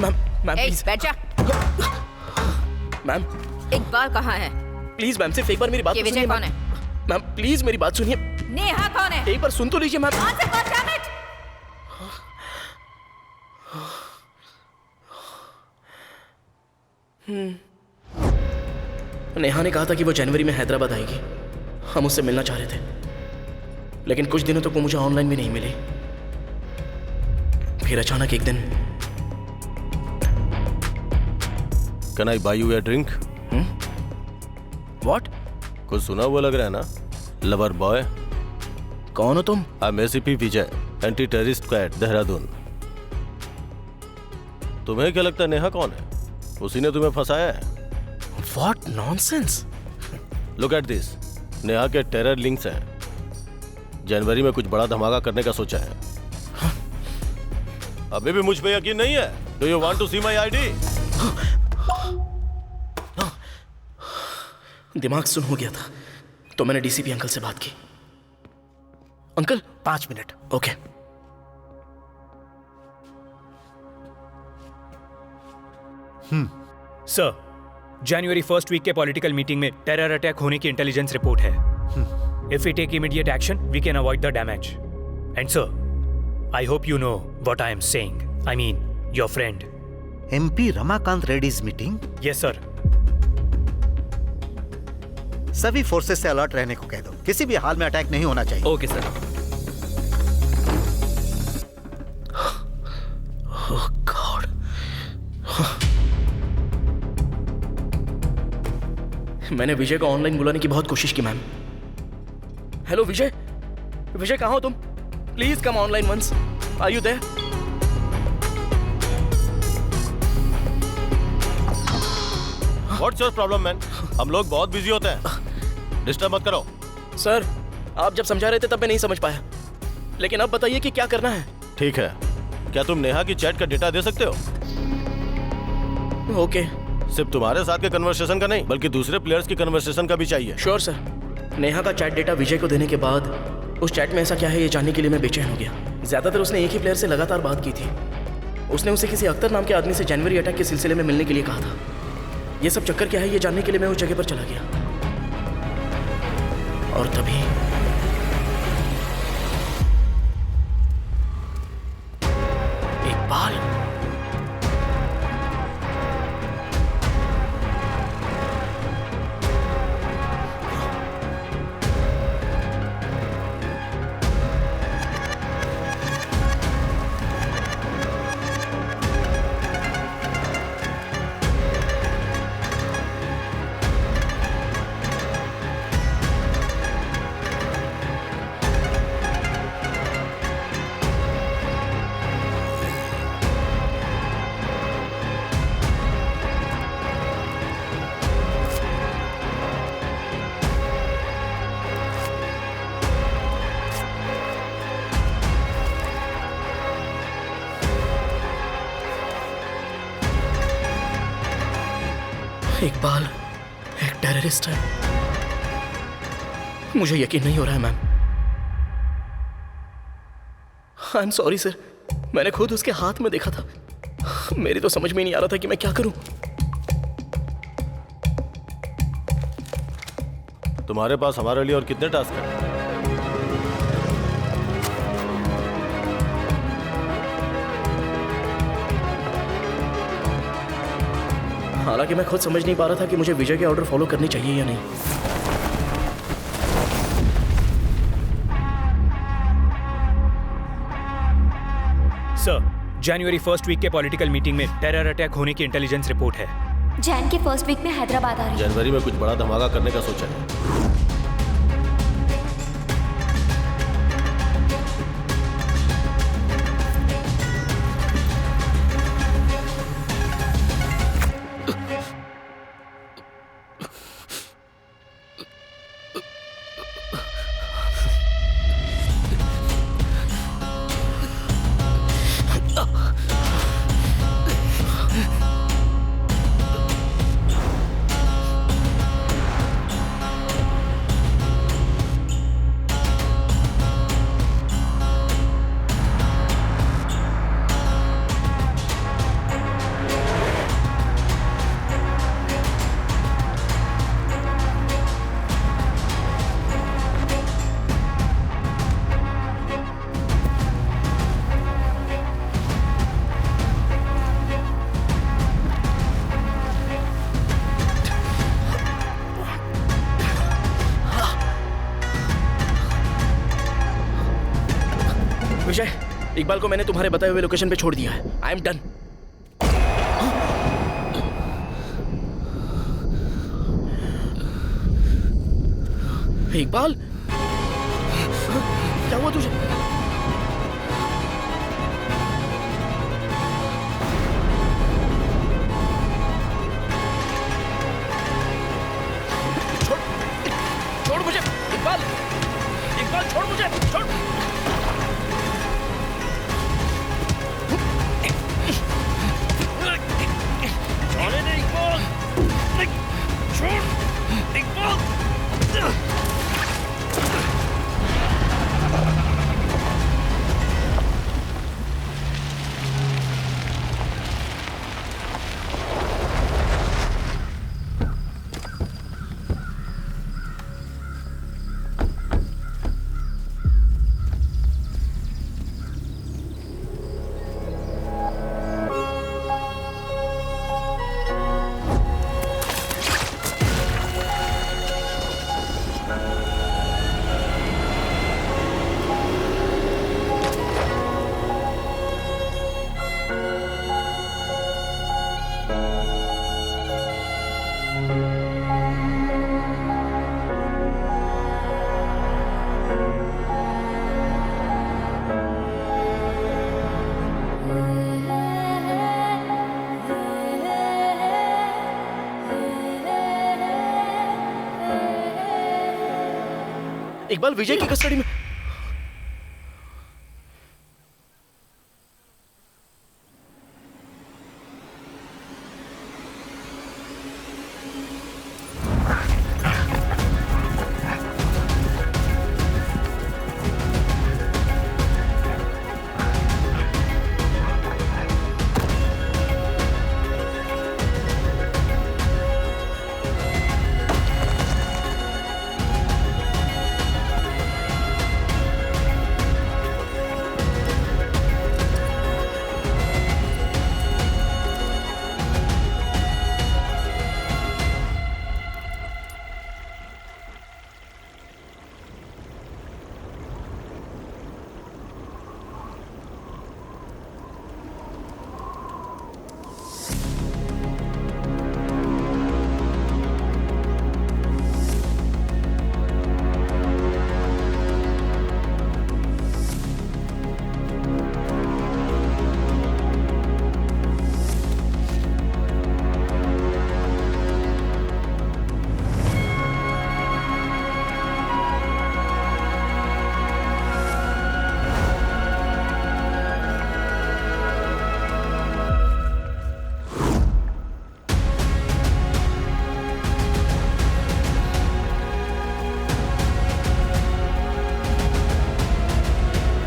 Ma'am please. बैठ जा। मैम इकबाल कहाँ है? प्लीज मैम सिर्फ एक बार मेरी बात ये तो विजय सुनिए। कौन है? मैम प्लीज मेरी बात सुनिए। नेहा कौन है? एक बार सुन तो लीजिए मैम। नेहा ने कहा था कि वो जनवरी में हैदराबाद आएगी। हम उससे मिलना चाह रहे थे, लेकिन कुछ दिनों तक वो मुझे ऑनलाइन भी नहीं मिली। फिर अचानक एक दिन। Can I buy you a drink? What? कुछ सुना हुआ लग रहा है ना? Lover boy. कौन हो तुम? I'm ACP Vijay, anti terrorist squad Dehradun. तुम्हें क्या लगता है नेहा कौन है? उसी ने तुम्हें फंसाया है। What nonsense? Look at this. Neha के टेरर लिंक्स हैं। जनवरी में कुछ बड़ा धमाका करने का सोचा है। अभी भी मुझ पे यकीन नहीं है? Do you want to see my ID? दिमाग सुन हो गया था, तो मैंने डीसीपी अंकल से बात की। अंकल 5 मिनट। ओके। सर, जनवरी 1st वीक के पॉलिटिकल मीटिंग में टेरर अटैक होने की इंटेलिजेंस रिपोर्ट है। If we take immediate action we can avoid the damage. And sir, I hope you know what I am saying. I mean your friend MP Ramakant Reddy's meeting. Yes sir. सभी forces से alert रहने को कह दो, किसी भी हाल में अटैक नहीं होना चाहिए। Okay sir. Oh God. मैंने विजय को ऑनलाइन बुलाने की बहुत कोशिश की मैम। हेलो विजय, विजय कहाँ हो तुम? Please come online once. Are you there? What's your problem man? हम लोग बहुत बिजी होते हैं, डिस्टर्ब मत करो। सर, आप जब समझा रहे थे तब मैं नहीं समझ पाया, लेकिन अब बताइए कि क्या करना है। ठीक है, क्या तुम नेहा की चैट का डेटा दे सकते हो? ओके। सिर्फ तुम्हारे साथ के कन्वर्सेशन का नहीं, बल्कि दूसरे प्लेयर्स की कन्वर्सेशन का भी चाहिए। Sure sir. नेहा का चैट डेटा विजय को देने के बाद उस चैट में ऐसा क्या है ये जानने के लिए मैं बेचैन हो गया। ज्यादातर उसने एक ही प्लेयर से लगातार बात की थी। उसने उसे किसी अख्तर नाम के आदमी से जनवरी अटैक के सिलसिले में मिलने के लिए कहा था। ये सब चक्कर क्या है ये जानने के लिए मैं उस जगह पर चला गया, और तभी इकबाल। इकबाल एक टेररिस्ट है। मुझे यकीन नहीं हो रहा है ma'am. I am sorry sir, मैंने खुद उसके हाथ में देखा था। मेरी तो समझ में नहीं आ रहा था कि मैं क्या करूं। तुम्हारे पास हमारे लिए और कितने टास्क हैं? हालांकि मैं खुद समझ नहीं पा रहा था कि मुझे विजय के ऑर्डर फॉलो करने चाहिए या नहीं। सर, जनवरी 1st वीक के पॉलिटिकल मीटिंग में टेरर अटैक होने की इंटेलिजेंस रिपोर्ट है। जैन के फर्स्ट वीक में हैदराबाद आ रही है। जनवरी में कुछ बड़ा धमाका करने का सोचा है। विजय, इकबाल को मैंने तुम्हारे बताए हुए लोकेशन पे छोड़ दिया है। I am done. इकबाल, क्या हुआ तुझे? छोड़ मुझे इकबाल, इकबाल छोड़ मुझे, छोड़। छोड़े नहीं इकबाल, छोड़ इकबाल। इकबाल विजय की कस्टडी में।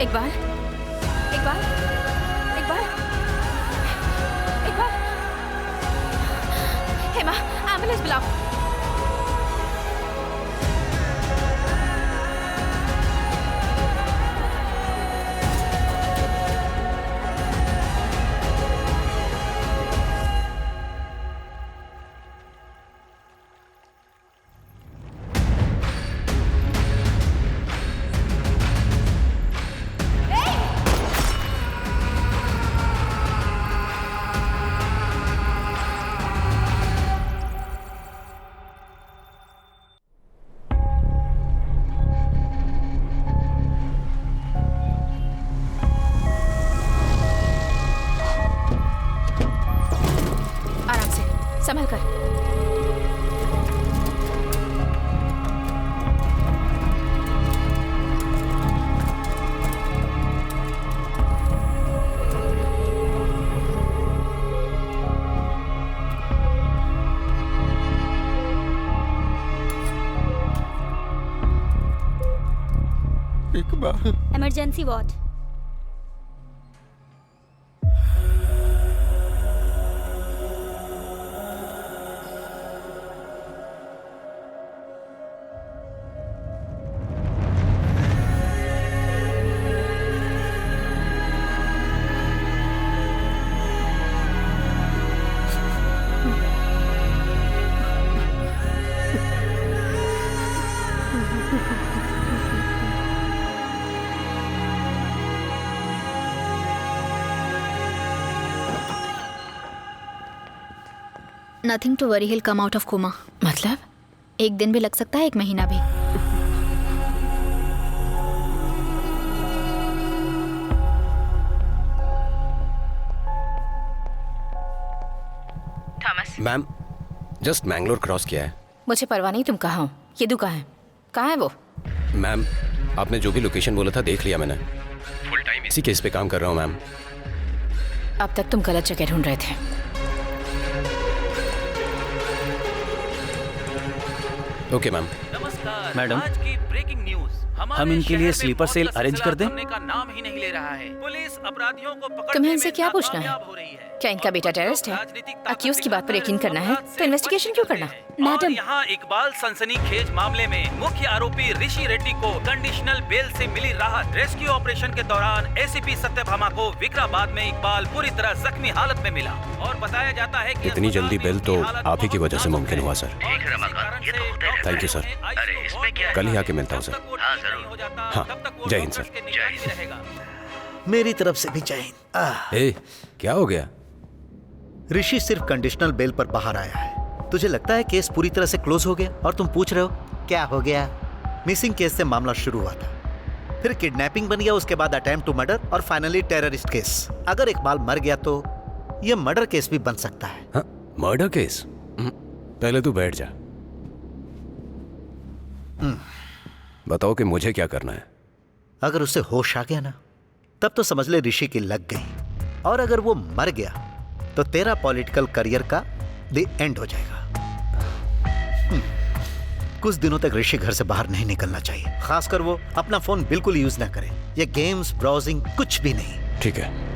इकबाल, इकबाल, इकबाल, इकबाल, हेमा, एम्बुलेंस बुलाओ। संभल कर। Iqbal, emergency ward. Nothing to worry, he'll come out of coma. मतलब? एक दिन भी लग सकता है, एक महीना भी। Thomas. Ma'am, just Mangalore cross किया है। मुझे परवाह नहीं तुम कहाँ हो। येदू कहाँ है? कहाँ है वो? मैम, आपने जो भी लोकेशन बोला था देख लिया मैंने। फुल टाइम इसी केस पे काम कर रहा हूँ मैम। अब तक तुम गलत जगह ढूंढ रहे थे। Okay ma'am. मैडम, आज की ब्रेकिंग न्यूज, हम इनके लिए स्लीपर सेल अरेंज कर दें? का नाम ही नहीं ले रहा है। पुलिस अपराधियों को पकड़ने तुम्हें इनसे में क्या पूछना है? नाकामयाब हो रही है। क्या इनका बेटा टेररिस्ट है? अक्यूज की बात पर यकीन करना है तो इन्वेस्टिगेशन क्यों करना? और यहाँ इकबाल सनसनीखेज मामले में मुख्य आरोपी ऋषि रेड्डी को कंडीशनल बेल से मिली राहत। रेस्क्यू ऑपरेशन के दौरान एसीपी सत्यभामा को विक्राबाद में इकबाल पूरी तरह जख्मी हालत में मिला और बताया जाता है कि इतनी जल्दी बेल तो आप ही की वजह से मुमकिन हुआ सर। Thank you sir. अरे इसमें क्या है? कल ही आके मिलता हूँ सर। हाँ जरूर। हाँ, जय हिंद सर। जय हिंद। मेरी तरफ से भी जय हिंद। ए, क्या हो गया? ऋषि सिर्फ कंडीशनल बेल पर बाहर आया है। तुझे लगता है केस पूरी तरह से क्लोज हो गया और तुम पूछ रहे हो क्या हो गया? मिसिंग केस से मामला शुरू हुआ था, फिर किडनैपिंग बन गया, उसके बाद अटेम्प्ट टू मर्डर और फाइनली टेररिस्ट केस। अगर इकबाल मर गया तो ये मर्डर केस भी बन सकता है। हाँ, मर्डर केस? पहले तू बैठ जा। बताओ कि मुझे क्या करना है। अगर उसे होश आ गया ना, तब तो समझ ले ऋषि की लग गई। और अगर वो मर गया तो तेरा पॉलिटिकल करियर का द एंड हो जाएगा। कुछ दिनों तक ऋषि घर से बाहर नहीं निकलना चाहिए। खासकर वो अपना फोन बिल्कुल यूज ना करे। ये गेम्स, ब्राउजिंग, कुछ भी नहीं। ठीक है।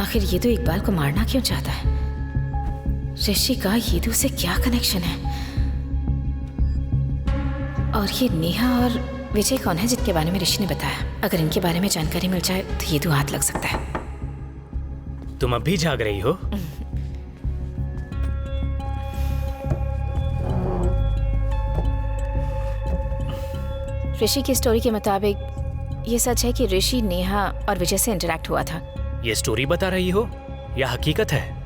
आखिर ये तो इकबाल को मारना क्यों चाहता है? ऋषि का येदू से क्या कनेक्शन है? और ये नेहा और विजय कौन है जिनके बारे में ऋषि ने बताया? अगर इनके बारे में जानकारी मिल जाए तो येदू हाथ लग सकता है। तुम अब भी जाग रही हो? ऋषि की स्टोरी के मुताबिक ये सच है कि ऋषि नेहा और विजय से इंटरेक्ट हुआ था। ये स्टोरी बता रही हो या हकीकत है?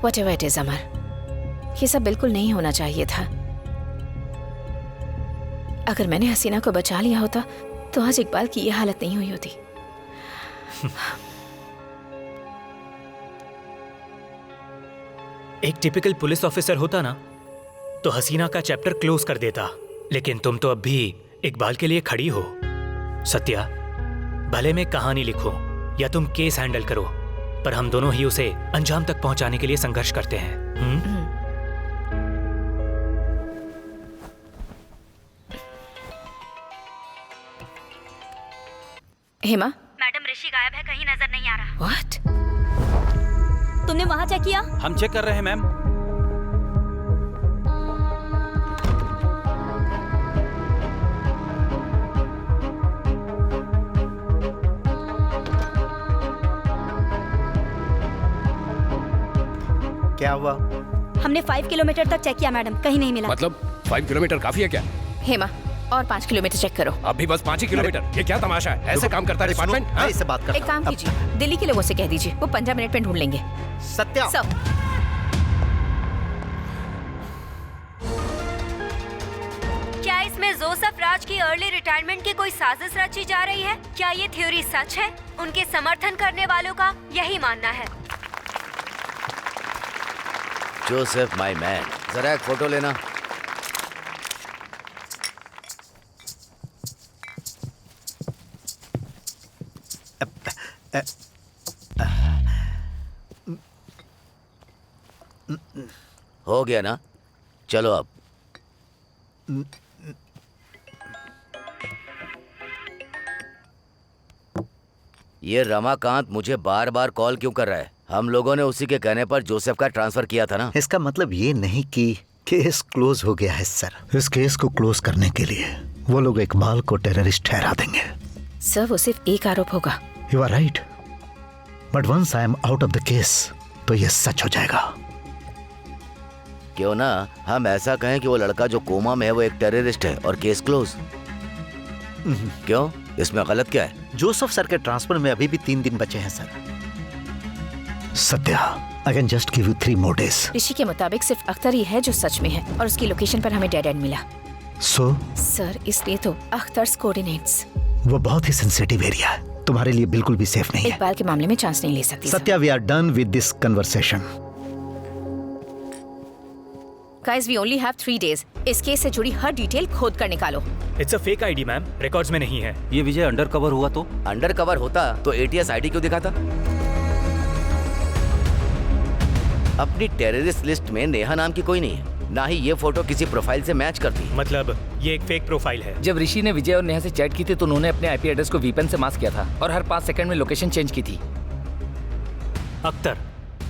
Whatever it is, अमर, ये सब बिल्कुल नहीं होना चाहिए था। अगर मैंने हसीना को बचा लिया होता तो आज इकबाल की ये हालत नहीं हुई होती। एक टिपिकल पुलिस ऑफिसर होता ना तो हसीना का चैप्टर क्लोज कर देता, लेकिन तुम तो अब भी इकबाल के लिए खड़ी हो। सत्या, भले मैं कहानी लिखूं या तुम केस हैंडल करो, पर हम दोनों ही उसे अंजाम तक पहुंचाने के लिए संघर्ष करते हैं। हेमा, मैडम ऋषि गायब है, कहीं नजर नहीं आ रहा। What? तुमने वहां चेक किया? हम चेक कर रहे हैं मैम। क्या हुआ? हमने 5 किलोमीटर तक चेक किया मैडम, कहीं नहीं मिला। मतलब 5 किलोमीटर काफी है क्या? हेमा, और 5 किलोमीटर चेक करो। अभी बस 5 ही किलोमीटर? ये क्या तमाशा है? ऐसे काम करता है डिपार्टमेंट? हाँ? इससे बात एक काम कीजिए, दिल्ली के लोगों से कह दीजिए, वो 15 मिनट में ढूंढ लेंगे। सत्या, सब। क्या इसमें जोसेफ राज की अर्ली रिटायरमेंट की कोई साजिश रची जा रही है? क्या ये थ्योरी सच है? उनके समर्थन करने वालों का यही मानना है। जोसेफ माय मैन, जरा एक फोटो लेना। हो गया ना? चलो अब। ये रमाकांत मुझे बार बार कॉल क्यों कर रहा है? हम लोगों ने उसी के कहने पर जोसेफ का ट्रांसफर किया था ना। इसका मतलब ये नहीं कि केस क्लोज हो गया है सर। इस केस को क्लोज करने के लिए वो लोग इकबाल को टेररिस्ट ठहरा देंगे। सर, वो सिर्फ एक आरोप होगा। You are right, but once I am out of the case तो ये सच हो जाएगा। क्यों ना हम ऐसा कहें कि वो लड़का जो कोमा में है वो एक टेररिस्ट है और केस क्लोज। क्यों, इसमें गलत क्या है? जोसेफ सर के ट्रांसफर में अभी भी 3 दिन बचे हैं sir. Satya, I can just give you 3 more days। ऋषि के मुताबिक सिर्फ अख्तर ही है जो सच में है, और उसकी लोकेशन पर हमें डेड एंड मिला। सर, इसलिए तो अख्तर्स कोऑर्डिनेट्स। वो बहुत ही सेंसिटिव एरिया है, तुम्हारे लिए बिल्कुल भी सेफ नहीं है। इकबाल के मामले में चांस नहीं ले सकती। Satya, we are done with this conversation. Guys, we only have 3 days. इस केस से जुड़ी हर डिटेल खोद कर निकालो। It's a fake ID ma'am, records में नहीं है। ये विजय अंडर कवर हुआ तो? अंडर कवर होता तो ATS आईडी क्यों दिखाता? अपनी टेररिस्ट लिस्ट में नेहा नाम की कोई नहीं है, ना ही ये फोटो किसी प्रोफाइल से मैच करती। मतलब ये एक फेक प्रोफाइल है। जब ऋषि ने विजय और नेहा से चैट की थी तो उन्होंने अपने IP एड्रेस को VPN से मास्क किया था और हर 5 सेकंड में लोकेशन चेंज की थी। अख्तर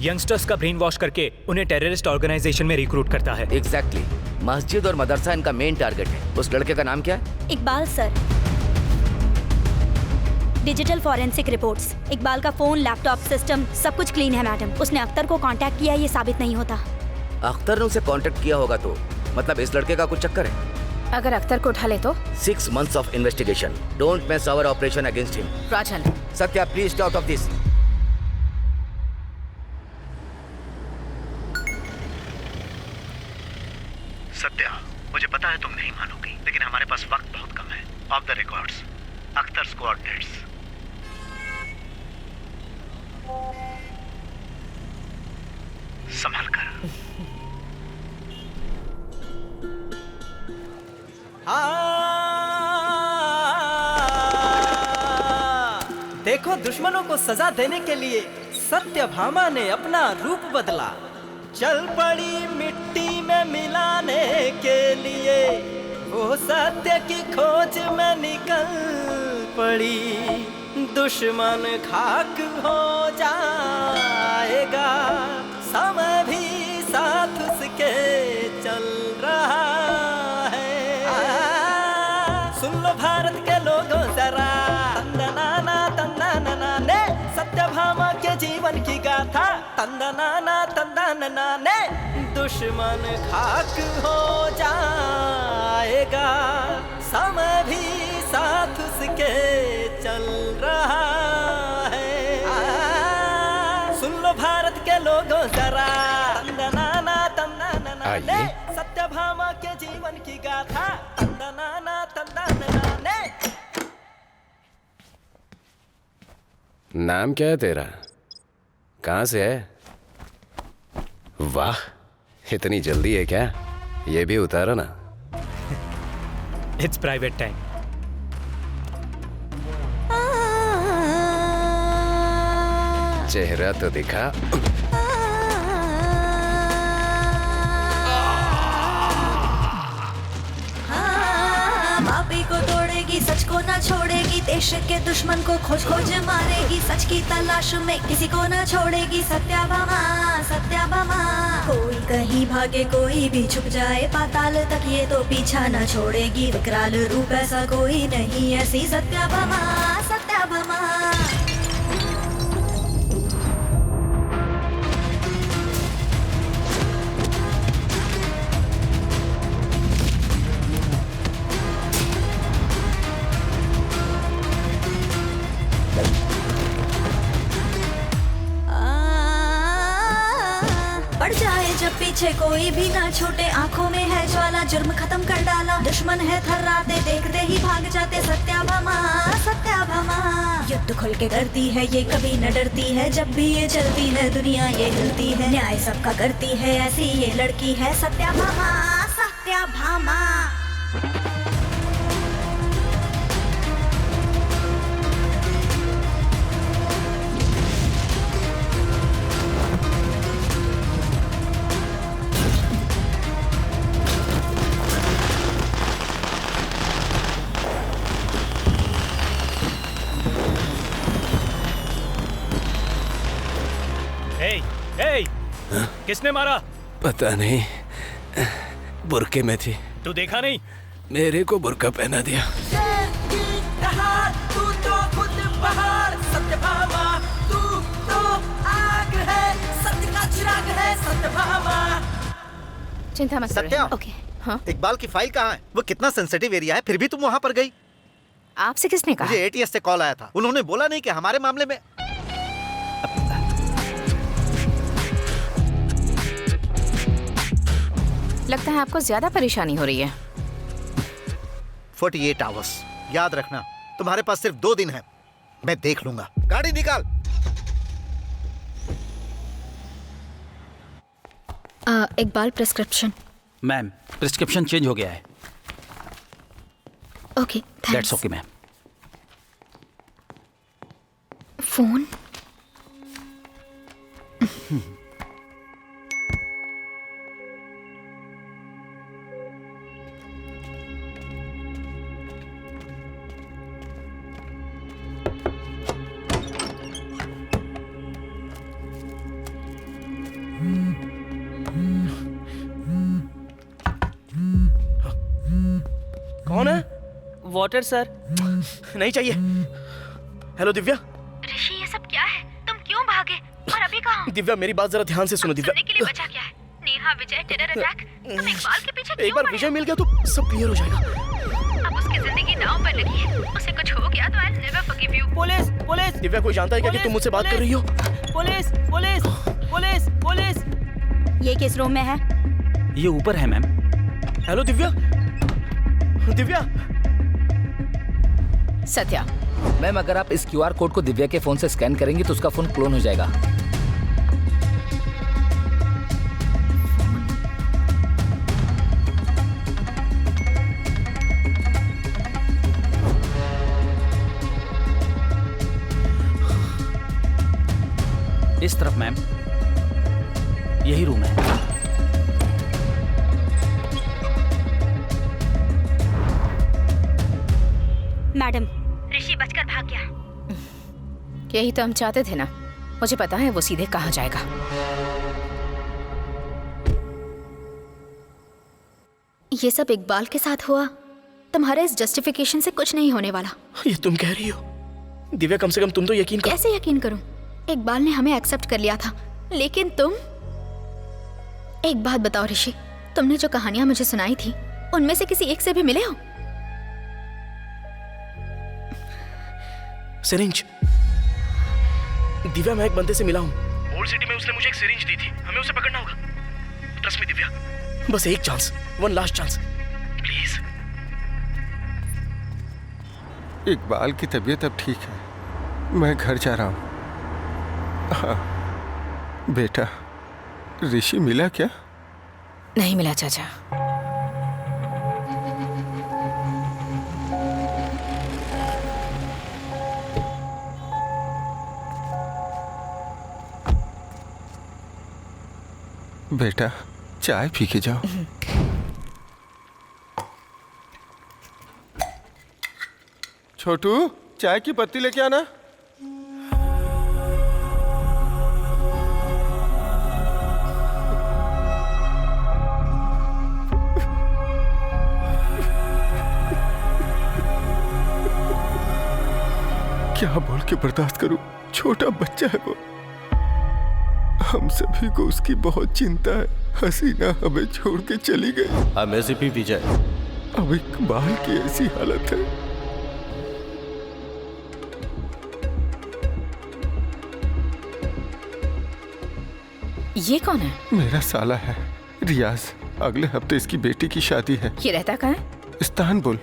यंगस्टर्स का ब्रेन वॉश करके उन्हें टेररिस्ट ऑर्गेनाइजेशन में रिक्रूट करता है। एग्जैक्टली। मस्जिद और मदरसा इनका मेन टारगेट है। उस लड़के का नाम क्या है? Iqbal sir. Digital forensic reports, Iqbal का फोन, लैपटॉप, सिस्टम सब कुछ क्लीन है मैडम। उसने अख्तर को कांटेक्ट किया, ये साबित नहीं होता। अख्तर ने उसे कांटेक्ट किया होगा तो मतलब इस लड़के का कुछ चक्कर है। अगर अख्तर को उठा ले तो 6 months of investigation. Don't mess our operation against him. Rajan, Satya please stay out of this. Satya, मुझे पता है तुम नहीं मानोगी, लेकिन हमारे पास वक्त बहुत कम है। Off the records, Akhtar's coordinates. संभाल कर। देखो, दुश्मनों को सजा देने के लिए सत्यभामा ने अपना रूप बदला। चल पड़ी मिट्टी में मिलाने के लिए, वो सत्य की खोज में निकल पड़ी। दुश्मन खाक हो जाएगा, समय भी साथ उसके चल रहा है। सुन लो भारत के लोगों जरा, तंदनाना ने सत्यभामा के जीवन की गाथा। तंदनाना ने दुश्मन खाक हो जाएगा, समय भी साथ उसके चल रहा है। सुन लो भारत के लोगों जरा, तंदनाना ने सत्यभामा के जीवन की गाथा। तंदनाना ने। नाम क्या है तेरा? कहाँ से है? वाह, इतनी जल्दी है क्या? ये भी उतारो ना। It's private time. चेहरा तो दिखा। पापी को तोड़ेगी, सच को ना छोड़ेगी, देश के दुश्मन को खोज खोज मारेगी। सच की तलाश में किसी को ना छोड़ेगी, सत्याभामा सत्याभामा। कोई कहीं भागे, कोई भी छुप जाए पाताल तक, ये तो पीछा ना छोड़ेगी। विकराल रूप ऐसा कोई नहीं, ऐसी सत्याभामा सत्याभामा। पड़ जाए जब पीछे कोई भी ना छूटे, आंखों में है ज्वाला, जुर्म खत्म कर डाला। दुश्मन है थर्राते, देखते ही भाग जाते। सत्याभामा सत्याभामा। युद्ध खुल के करती है ये, कभी न डरती है। जब भी ये चलती है दुनिया ये हिलती है। न्याय सबका करती है, ऐसी ये लड़की है सत्याभामा सत्याभामा। किसने मारा? पता नहीं, बुरके में थी। तू देखा नहीं? मेरे को बुरका पहना दिया। तू तो खुद पहाड़, सत्यभामा तू तो आग है, सत्य का चिराग है सत्यभामा। चिंता मत सत्या, ओके। हाँ, इकबाल की फाइल कहाँ है? वो कितना सेंसिटिव एरिया है, फिर भी तुम वहाँ पर गई। आपसे किसने कहा? मुझे ATS से कॉल आया था, उन्होंने बोला नहीं कि हमारे मामले में। लगता है आपको ज्यादा परेशानी हो रही है। 48 आवर्स, याद रखना तुम्हारे पास सिर्फ 2 दिन है। मैं देख लूंगा। गाड़ी निकाल। Iqbal prescription. Ma'am, prescription change हो गया है। Okay, that's okay ma'am. Phone. कौन है? Water sir. नहीं चाहिए। हेलो दिव्या। ऋषि, ये सब क्या है? तुम क्यों भागे और अभी कहाँ? दिव्या, मेरी बात जरा ध्यान से सुनो। दिव्या, सुनने के लिए बचा क्या है? नेहा, विजय, टेरर अटैक। तुम इकबाल के पीछे क्यों एक बार पड़े विजय हो? मिल गया तो सब क्लियर हो जाएगा। अब उसकी जिंदगी दांव पर लगी है। उसे कुछ हो गया तो I'll never forgive you। Police police. Divya, कोई जानता है क्या कि तुम मुझसे बात कर रही हो? Police police police police. ये किस रूम में है? ये ऊपर है ma'am. Hello Divya. Divya. Satya ma'am, अगर आप इस क्यूआर कोड को दिव्या के फोन से स्कैन करेंगी तो उसका फोन क्लोन हो जाएगा। इस तरफ मैम, यही रूम है। मैडम, ऋषि बचकर भाग गया। यही तो हम चाहते थे ना। मुझे पता है वो सीधे कहाँ जाएगा। ये सब इकबाल के साथ हुआ। तुम्हारे इस जस्टिफिकेशन से कुछ नहीं होने वाला। ये तुम कह रही हो? दिव्या, कम से कम तुम तो यकीन करो। कैसे यकीन करूं? इकबाल ने हमें एक्सेप्ट कर लिया था, लेकिन तुम। एक बात बताओ ऋषि, तुमने जो कहानियां मुझे सुनाई थी उनमें से किसी एक से भी मिले हो? सिरिंज। दिव्या, मैं एक बंदे से मिला हूँ। ओल्ड सिटी में उसने मुझे एक सिरिंज दी थी। हमें उसे पकड़ना होगा। ट्रस्ट मी दिव्या, बस एक chance, one last chance, please. Iqbal की तबीयत अब ठीक है, मैं घर जा रहा हूँ। हाँ बेटा, ऋषि मिला क्या? नहीं मिला चाचा। बेटा, चाय पी के जाओ। छोटू, चाय की पत्ती लेके आना। क्या बोल के बर्दाश्त करूं? छोटा बच्चा है वो। हम सभी को उसकी बहुत चिंता है। हसीना हमें छोड़ के चली गई। I'm ACP विजय। अब इकबाल की ऐसी हालत है। ये कौन है? मेरा साला है, रियाज। अगले हफ्ते इसकी बेटी की शादी है। ये रहता कहाँ है? इस्तांबुल।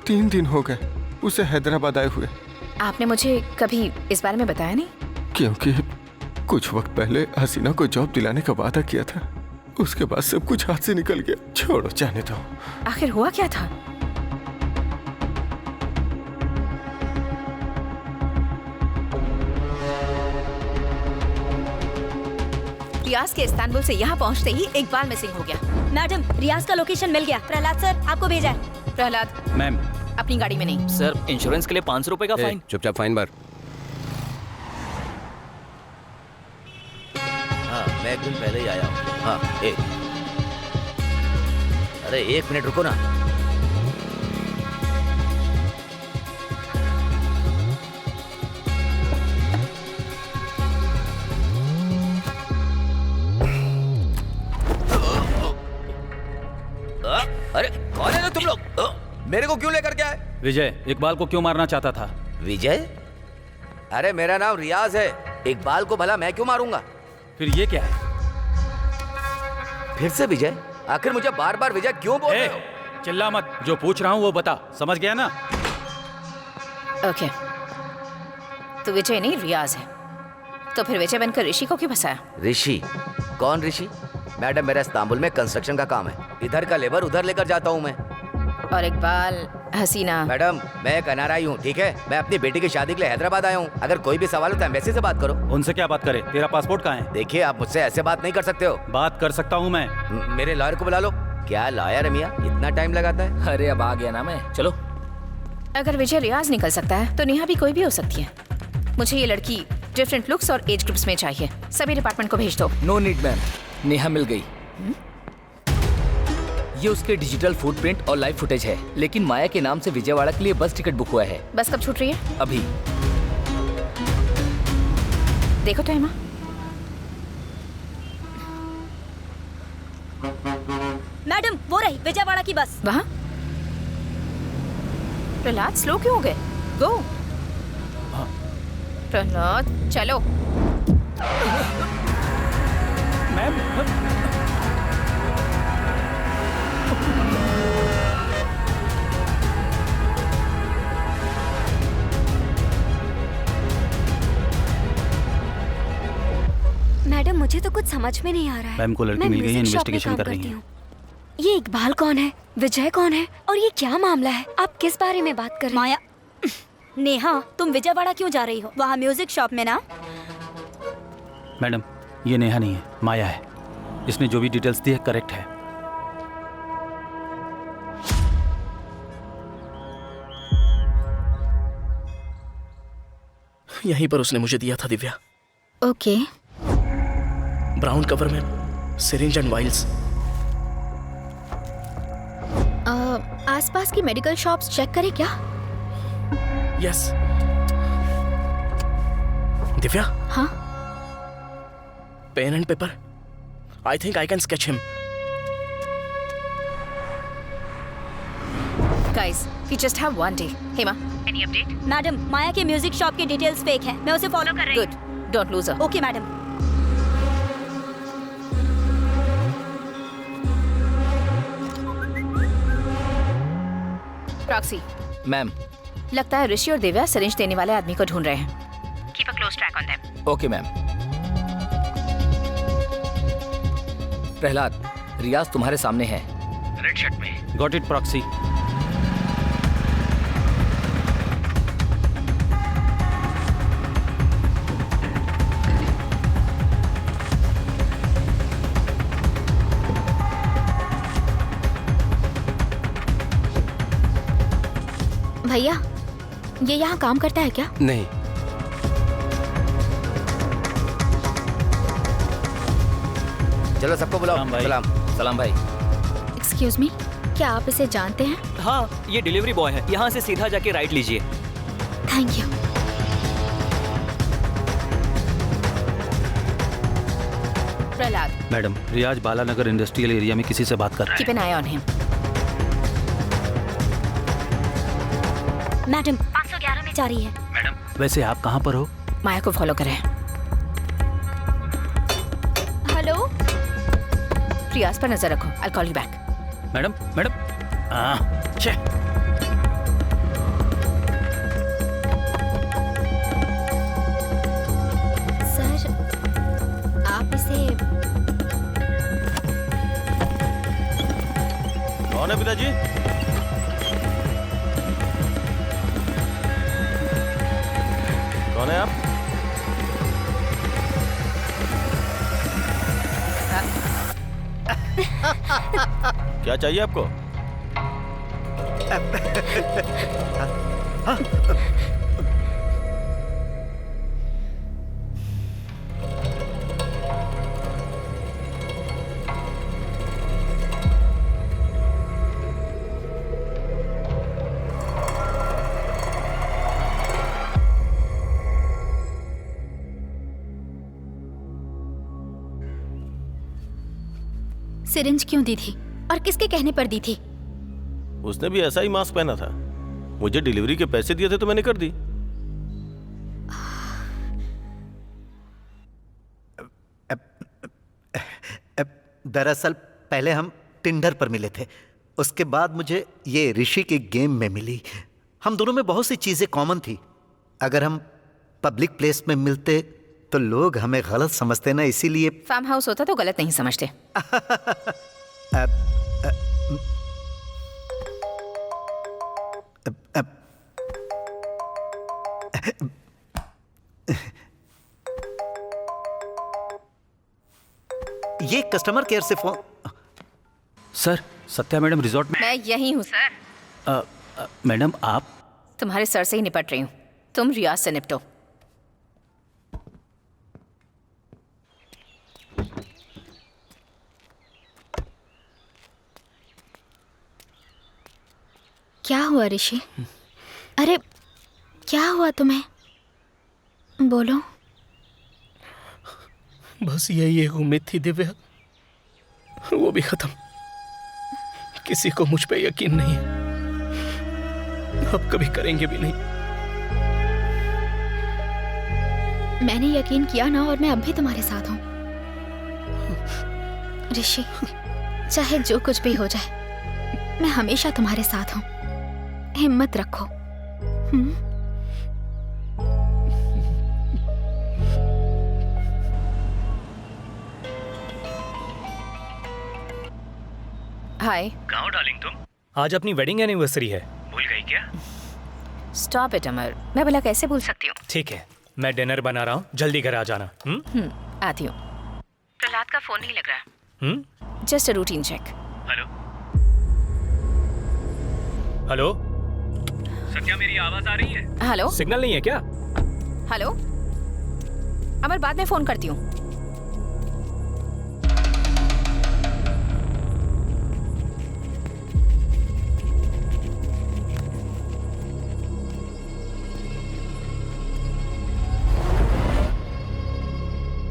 3 दिन हो गए उसे हैदराबाद आए हुए। आपने मुझे कभी इस बारे में बताया नहीं? क्योंकि कुछ वक्त पहले हसीना को जॉब दिलाने का वादा किया था, उसके बाद सब कुछ हाथ से निकल गया। छोड़ो, जाने दो। आखिर हुआ क्या था? रियाज के इस्तांबुल से यहाँ पहुँचते ही इकबाल मिसिंग हो गया। मैडम, रियाज का लोकेशन मिल गया। प्रहलाद सर आपको भेजा है। प्रहलाद मैम, अपनी गाड़ी में नहीं। सर, इंश्योरेंस के लिए 500 रुपए का फाइन। चुपचाप फाइन भर। हाँ, मैं एक दिन पहले ही आया हूँ। हाँ, अरे 1 मिनट रुको ना। अरे कौन है तुम लोग? मेरे को क्यों लेकर के आए? विजय इकबाल को क्यों मारना चाहता था? विजय? अरे मेरा नाम रियाज है। इकबाल को भला मैं क्यों मारूंगा? फिर ये क्या है? फिर से विजय? आखिर मुझे बार बार विजय क्यों बोल रहे हो? चिल्ला मत, जो पूछ रहा हूँ वो बता। समझ गया ना? ओके, तो विजय नहीं रियाज है। तो फिर विजय बनकर ऋषि को क्यों फंसाया? ऋषि? कौन ऋषि? मैडम, मेरा इस्तांबुल में कंस्ट्रक्शन का काम है। इधर का लेबर उधर लेकर जाता हूँ मैं। और इकबाल, हसीना। मैडम, मैं एक एनआरआई हूँ, ठीक है? मैं अपनी बेटी की शादी के लिए हैदराबाद आया हूँ। अगर कोई भी सवाल हो तो एम्बेसी से बात करो। उनसे क्या बात करे? तेरा पासपोर्ट कहाँ है? देखिए, आप मुझसे ऐसे बात नहीं कर सकते हो। बात कर सकता हूँ मैं। मेरे लॉयर को बुला लो। क्या लॉयर है मियाँ? इतना टाइम लगाता है? अरे अब आ गया ना मैं। चलो। अगर विजय रियाज निकल सकता है तो नेहा भी कोई भी हो सकती है। मुझे ये लड़की डिफरेंट लुक्स और एज ग्रुप्स में चाहिए। सभी डिपार्टमेंट को भेज दो। नो नीड मैम, नेहा मिल गई। ये उसके डिजिटल फुटप्रिंट और लाइव फुटेज है, लेकिन माया के नाम से विजयवाड़ा के लिए बस टिकट बुक हुआ है। बस कब छूट रही है? अभी। देखो तो हेमा। मैडम, वो रही विजयवाड़ा की बस। वहाँ? प्रहलाद, स्लो क्यों हो गए? गो। प्रहलाद, चलो। मैम, मैडम मुझे तो कुछ समझ में नहीं आ रहा है। मैम को लड़की मैं मिल गई है, म्यूजिक शॉप में इन्वेस्टिगेशन काम कर रही करती हैं। हूँ। ये इकबाल कौन है, विजय कौन है और ये क्या मामला है? आप किस बारे में बात कर रही हैं? माया, नेहा तुम विजयवाड़ा क्यों जा रही हो? वहाँ म्यूजिक शॉप में ना? मैडम ये नेहा नहीं है, माया है। इसने जो भी डिटेल्स दी है करेक्ट है। यहीं पर उसने मुझे दिया था दिव्या। ओके। ब्राउन कवर में सिरिंज एंड वाइल्स। आसपास की मेडिकल शॉप्स चेक करें क्या? यस। दिव्या। हाँ। Pen and paper. I think I can sketch him. Guys, we just have one day. Hema, any update? मैडम, माया के म्यूजिक शॉप की डिटेल्स फेक हैं। मैं उसे फॉलो कर रही हूँ। Good. Don't lose her. Okay madam. Proxy, ma'am. लगता है ऋषि और दिव्या सिरिंज देने वाले आदमी को ढूंढ रहे हैं। Keep a close track on them. Okay ma'am. Prahlad, Riyaz तुम्हारे सामने है। रेड शर्ट में। Got it proxy. भैया, ये यहाँ काम करता है क्या? नहीं। चलो सबको बुलाओ। सलाम सलाम भाई। एक्सक्यूज मी, क्या आप इसे जानते हैं? हाँ, ये डिलीवरी बॉय है। यहाँ से सीधा जाके राइट लीजिए। Thank you. Prahlad, madam, Riyaz Balanagar industrial area में किसी से बात कर रहा keep an eye on him. Madam 511 में जा रही है। है। वैसे आप कहाँ पर हो? माया को फॉलो करें। हेलो। रियाज पर नजर रखो। I'll call you back. Madam madam. छे। सर, आप इसे कौन है पिताजी? कौन है आप? क्या चाहिए आपको? सिरिंज क्यों दी थी और किसके कहने पर दी थी? उसने भी ऐसा ही मास्क पहना था। मुझे डिलीवरी के पैसे दिए थे तो मैंने कर दी। दरअसल पहले हम टिंडर पर मिले थे, उसके बाद मुझे ये ऋषि के गेम में मिली। हम दोनों में बहुत सी चीजें कॉमन थी। अगर हम पब्लिक प्लेस में मिलते तो लोग हमें गलत समझते ना, इसीलिए। फार्म हाउस होता तो गलत नहीं समझते। ये कस्टमर केयर से phone. Sir, Satya madam resort में। मैं यही हूँ सर। मैडम आप? तुम्हारे सर से ही निपट रही हूँ। तुम रियाज से निपटो। क्या हुआ ऋषि? अरे क्या हुआ तुम्हें? बोलो। बस यही एक उम्मीद थी दिव्या, वो भी खत्म। किसी को मुझ पे यकीन नहीं है, अब कभी करेंगे भी नहीं। मैंने यकीन किया ना, और मैं अब भी तुम्हारे साथ हूँ ऋषि। चाहे जो कुछ भी हो जाए, मैं हमेशा तुम्हारे साथ हूँ। हिम्मत रखो। हाय। कहाँ हो डार्लिंग तुम? आज अपनी वेडिंग एनिवर्सरी है, भूल गई क्या? स्टॉप इट अमर, मैं भला कैसे भूल सकती हूँ? ठीक है, मैं डिनर बना रहा हूँ, जल्दी घर आ जाना। आती हूँ। प्रहलाद का फोन नहीं लग रहा। Hmm? Just a routine check. Hello hello, Satya मेरी आवाज आ रही है? हेलो, सिग्नल नहीं है क्या? हेलो अमर, बाद में फोन करती हूँ।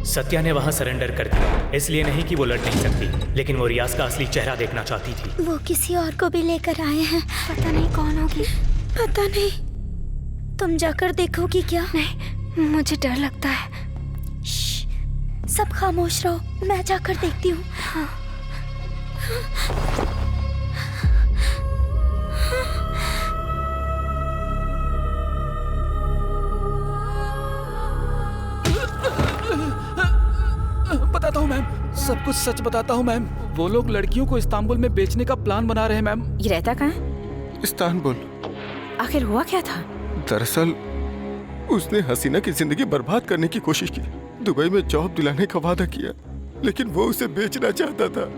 सत्या ने वहां सरेंडर कर दिया, इसलिए नहीं कि वो लड़ नहीं सकती, लेकिन वो रियाज का असली चेहरा देखना चाहती थी। वो किसी और को भी लेकर आए हैं, पता नहीं कौन होगी। पता नहीं, तुम जाकर देखोगी क्या? नहीं, मुझे डर लगता है। सब खामोश रहो, मैं जाकर देखती हूँ। बताता हूँ मैम, सब कुछ सच बताता हूँ मैम। वो लोग लड़कियों को इस्तांबुल में बेचने का प्लान बना रहे हैं मैम। ये रहता कहाँ है? इस्तांबुल। आखिर हुआ क्या था? दरअसल उसने हसीना की जिंदगी बर्बाद करने की कोशिश की, दुबई में जॉब दिलाने का वादा किया, लेकिन वो उसे बेचना चाहता था।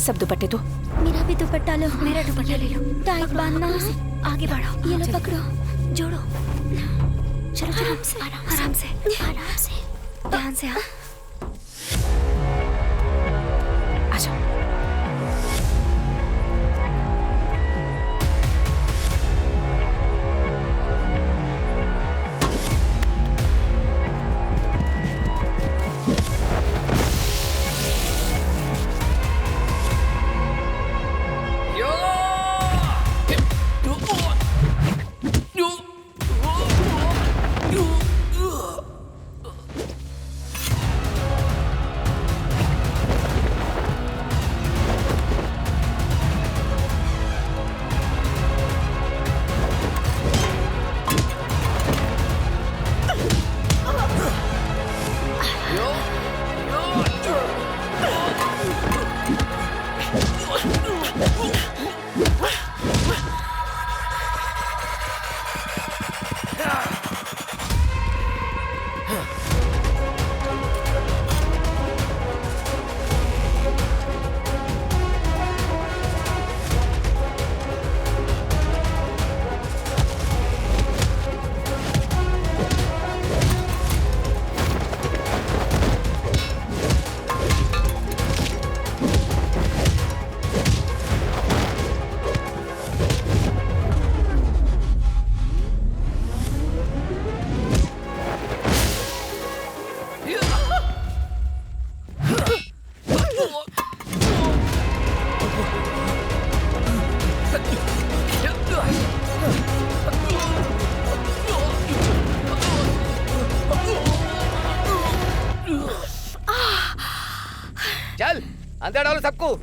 सब दुपट्टे तो। मेरा भी दुपट्टा लो। मेरा दुपट्टा ले लो। टाइट बांधना। आगे बढ़ो। ये लो, पकड़ो, जोड़ो। चलो चलो, आराम से आराम से आराम से, ध्यान से। हाँ, आजा। चल अंदर डालो सबको।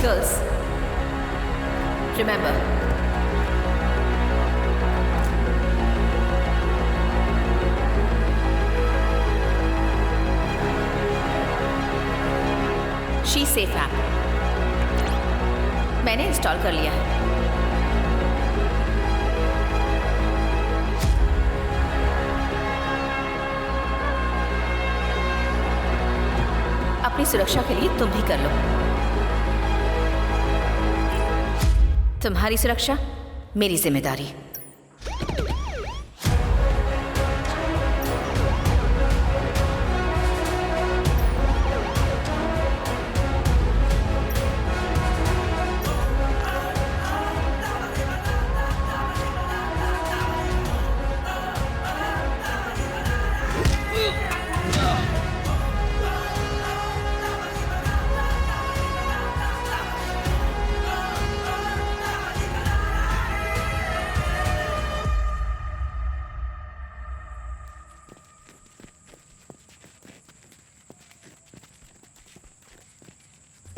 Girls, remember, She Safe app मैंने इंस्टॉल कर लिया है। अपनी सुरक्षा के लिए तुम भी कर लो। तुम्हारी सुरक्षा मेरी जिम्मेदारी।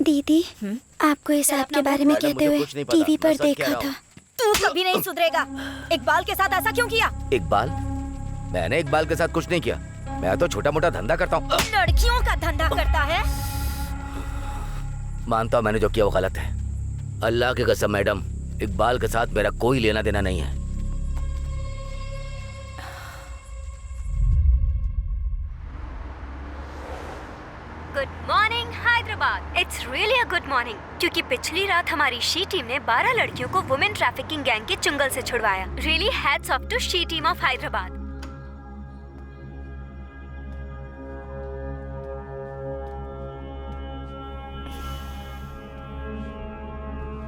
दीदी, आपको इस ऐप के बारे में कहते हुए टीवी पर देखा था। तू कभी नहीं सुधरेगा। इकबाल के साथ ऐसा क्यों किया? इकबाल? मैंने इकबाल के साथ कुछ नहीं किया। मैं तो छोटा मोटा धंधा करता हूँ। लड़कियों का धंधा करता है? मानता हूँ मैंने जो किया वो गलत है। अल्लाह की कसम मैडम, इकबाल के साथ मेरा कोई लेना देना नहीं है। Good morning Hyderabad. It's really a good morning, क्योंकि पिछली रात हमारी शी टीम ने 12 लड़कियों को वुमेन ट्रैफिकिंग गैंग के चुंगल से छुड़वाया। Really hats off to she team of Hyderabad.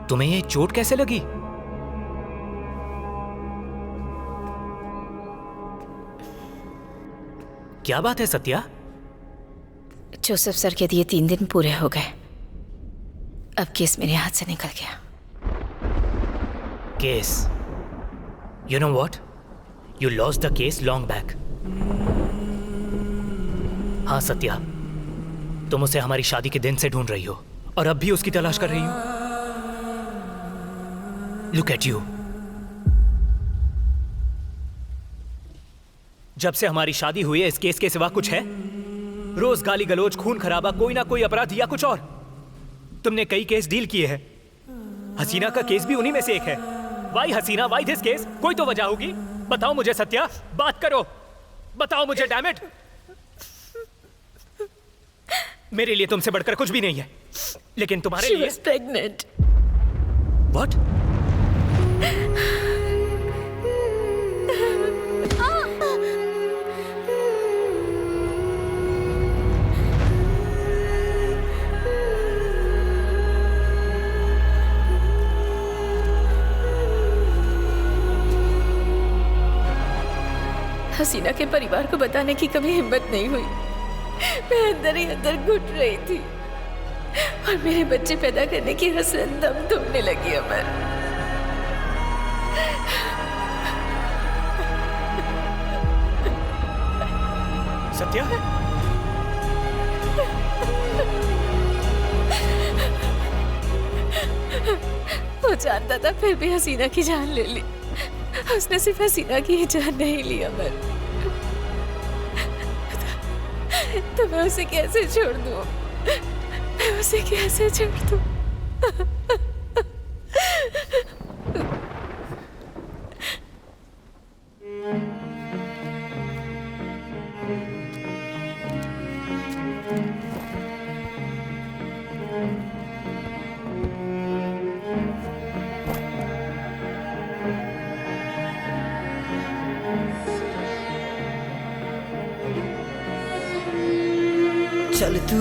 तुम्हें ये चोट कैसे लगी? क्या बात है सत्या? जोसेफ सर के दिए 3 दिन पूरे हो गए। अब केस मेरे हाथ से निकल गया। Case? You know what? You lost the case long back. हाँ सत्या, तुम उसे हमारी शादी के दिन से ढूंढ रही हो और अब भी उसकी तलाश कर रही हो। Look at you. जब से हमारी शादी हुई है, इस केस के सिवा कुछ है? रोज गाली गलोच, खून खराबा, कोई ना कोई अपराध या कुछ और। तुमने कई केस डील किए हैं। हसीना का केस भी उन्हीं में से एक है। Why Haseena, why this case? कोई तो वजह होगी। बताओ मुझे सत्या, बात करो, बताओ मुझे, डैम इट। मेरे लिए तुमसे बढ़कर कुछ भी नहीं है, लेकिन तुम्हारे लिए। प्रेग्नेंट। What? हसीना के परिवार को बताने की कभी हिम्मत नहीं हुई। मैं अंदर ही अंदर घुट रही थी और मेरे बच्चे पैदा करने की हसरत दम तोड़ने लगी। अमर, सत्या, वो जानता था फिर भी हसीना की जान ले ली। उसने सिर्फ हसीना की ही जान नहीं ली अमर। तो मैं उसे कैसे छोड़ दूं? मैं उसे कैसे छोड़ दूं?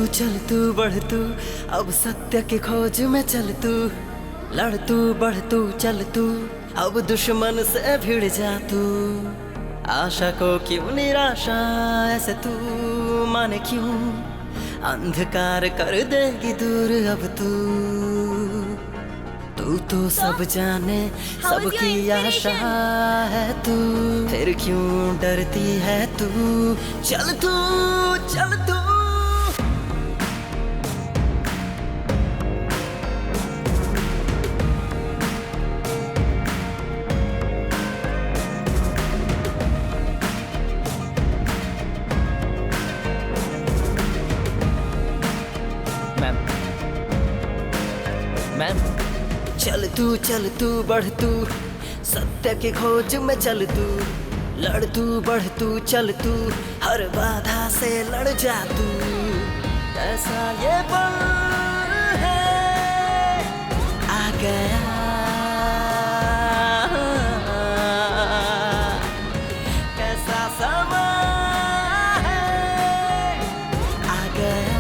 चल तू बढ़ तू, अब सत्य की खोज में चल तू। लड़ तू बढ़ तू चल तू, अब दुश्मन से भिड़ जा तू। आशा को क्यों निराशा ऐसे तू माने क्यों? अंधकार कर देगी दूर अब तू तू तो सब जाने, सबकी आशा है तू, फिर क्यों डरती है तू? चल तू, चल तू। चल तू बढ़ तू, सत्य की खोज में चल तू, लड़ तू बढ़ तू, चल तू हर बाधा से लड़ जा तू। ऐसा ये पल है आ गया, कैसा समा है आ गया।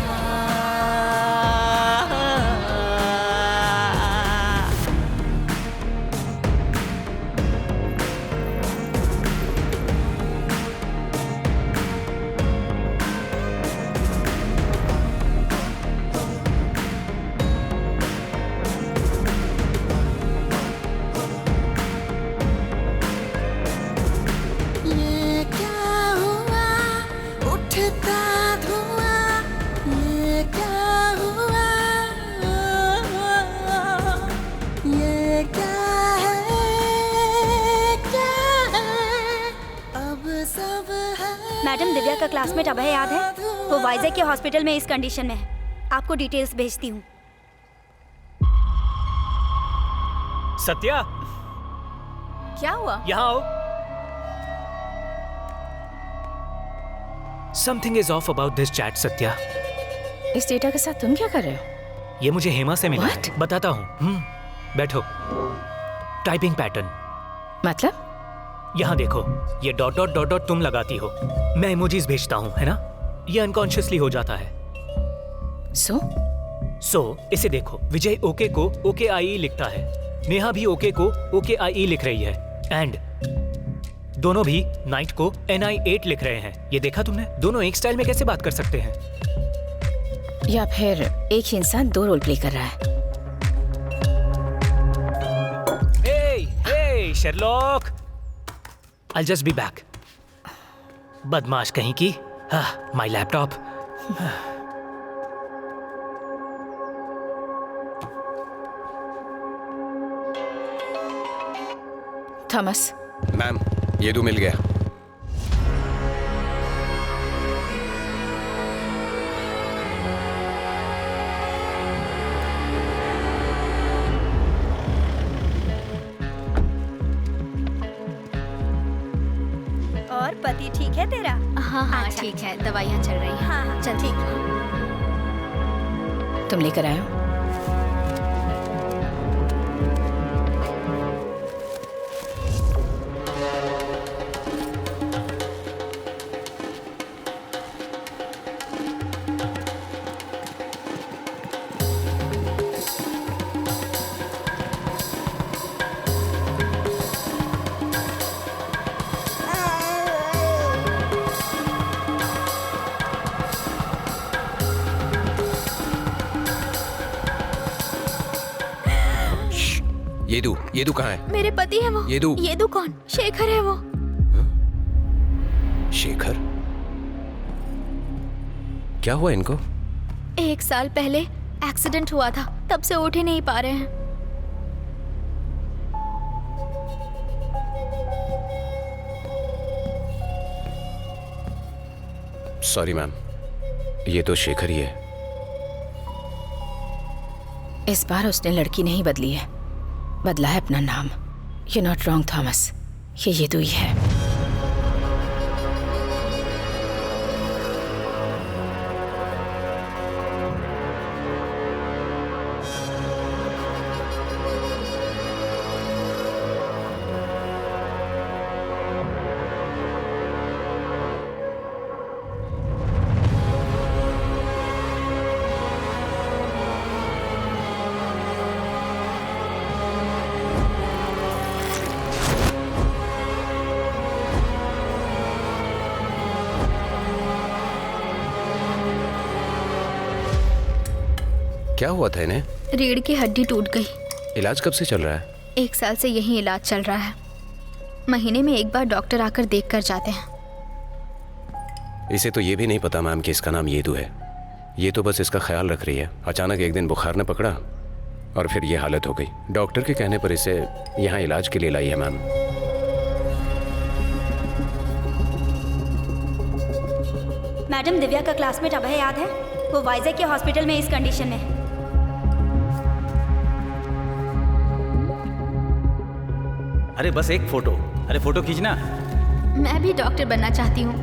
मैडम, दिव्या का क्लासमेट अभय याद है? वो वाइजैक के हॉस्पिटल में इस कंडीशन में है। आपको डिटेल्स भेजती हूँ। सत्या, क्या हुआ? यहाँ आओ। Something is off about this chat, Satya. इस डेटा के साथ तुम क्या कर रहे हो? ये मुझे हेमा से मिला है। बताता हूँ। बैठो। Typing pattern. मतलब? यहाँ देखो, ये डॉट डॉट डॉट डॉट तुम लगाती हो, मैं इमोजीज भेजता हूँ, है ना? ये अनकॉन्शियसली हो जाता है। सो इसे देखो, विजय ओके को ओके आई लिखता है, नेहा भी ओके को ओके आई लिख रही है, एंड दोनों भी नाइट को NI8 लिख रहे हैं। ये देखा तुमने? दोनों एक स्टाइल में कैसे बात कर सकते हैं? या फिर एक ही इंसान दो रोल प्ले कर रहा है? हे Sherlock, I'll just be back. बदमाश कहीं की। My laptop. थॉमस। मैम, ये दो मिल गया। और पति ठीक है तेरा? हाँ अच्छा, ठीक है, दवाइयाँ चल रही हैं। हाँ चल ठीक है। तुम लेकर आए हो? येदू कहाँ है? मेरे पति है वो। येदू कौन? शेखर है वो। शेखर? क्या हुआ इनको? 1 साल पहले एक्सीडेंट हुआ था, तब से उठ ही नहीं पा रहे हैं। सॉरी मैम, ये तो शेखर ही है। इस बार उसने लड़की नहीं बदली है, बदला है अपना नाम। यू नॉट रॉन्ग थॉमस, ये येदू ही है। क्या हुआ था इन्हें? रीढ़ की हड्डी टूट गई। इलाज कब से चल रहा है? 1 साल से यही इलाज चल रहा है। महीने में एक बार डॉक्टर आकर देख कर जाते हैं। इसे तो ये भी नहीं पता मैम कि इसका नाम येदू है। ये तो बस इसका ख्याल रख रही है। अचानक एक दिन बुखार ने पकड़ा और फिर ये हालत हो गई। डॉक्टर के कहने पर इसे यहाँ इलाज के लिए लाई है मैम। मैडम, दिव्या का क्लासमेट अभय याद है? वो वाइजैक के हॉस्पिटल में इस कंडीशन में है। अरे बस एक फोटो। अरे फोटो खींचना। मैं भी डॉक्टर बनना चाहती हूँ।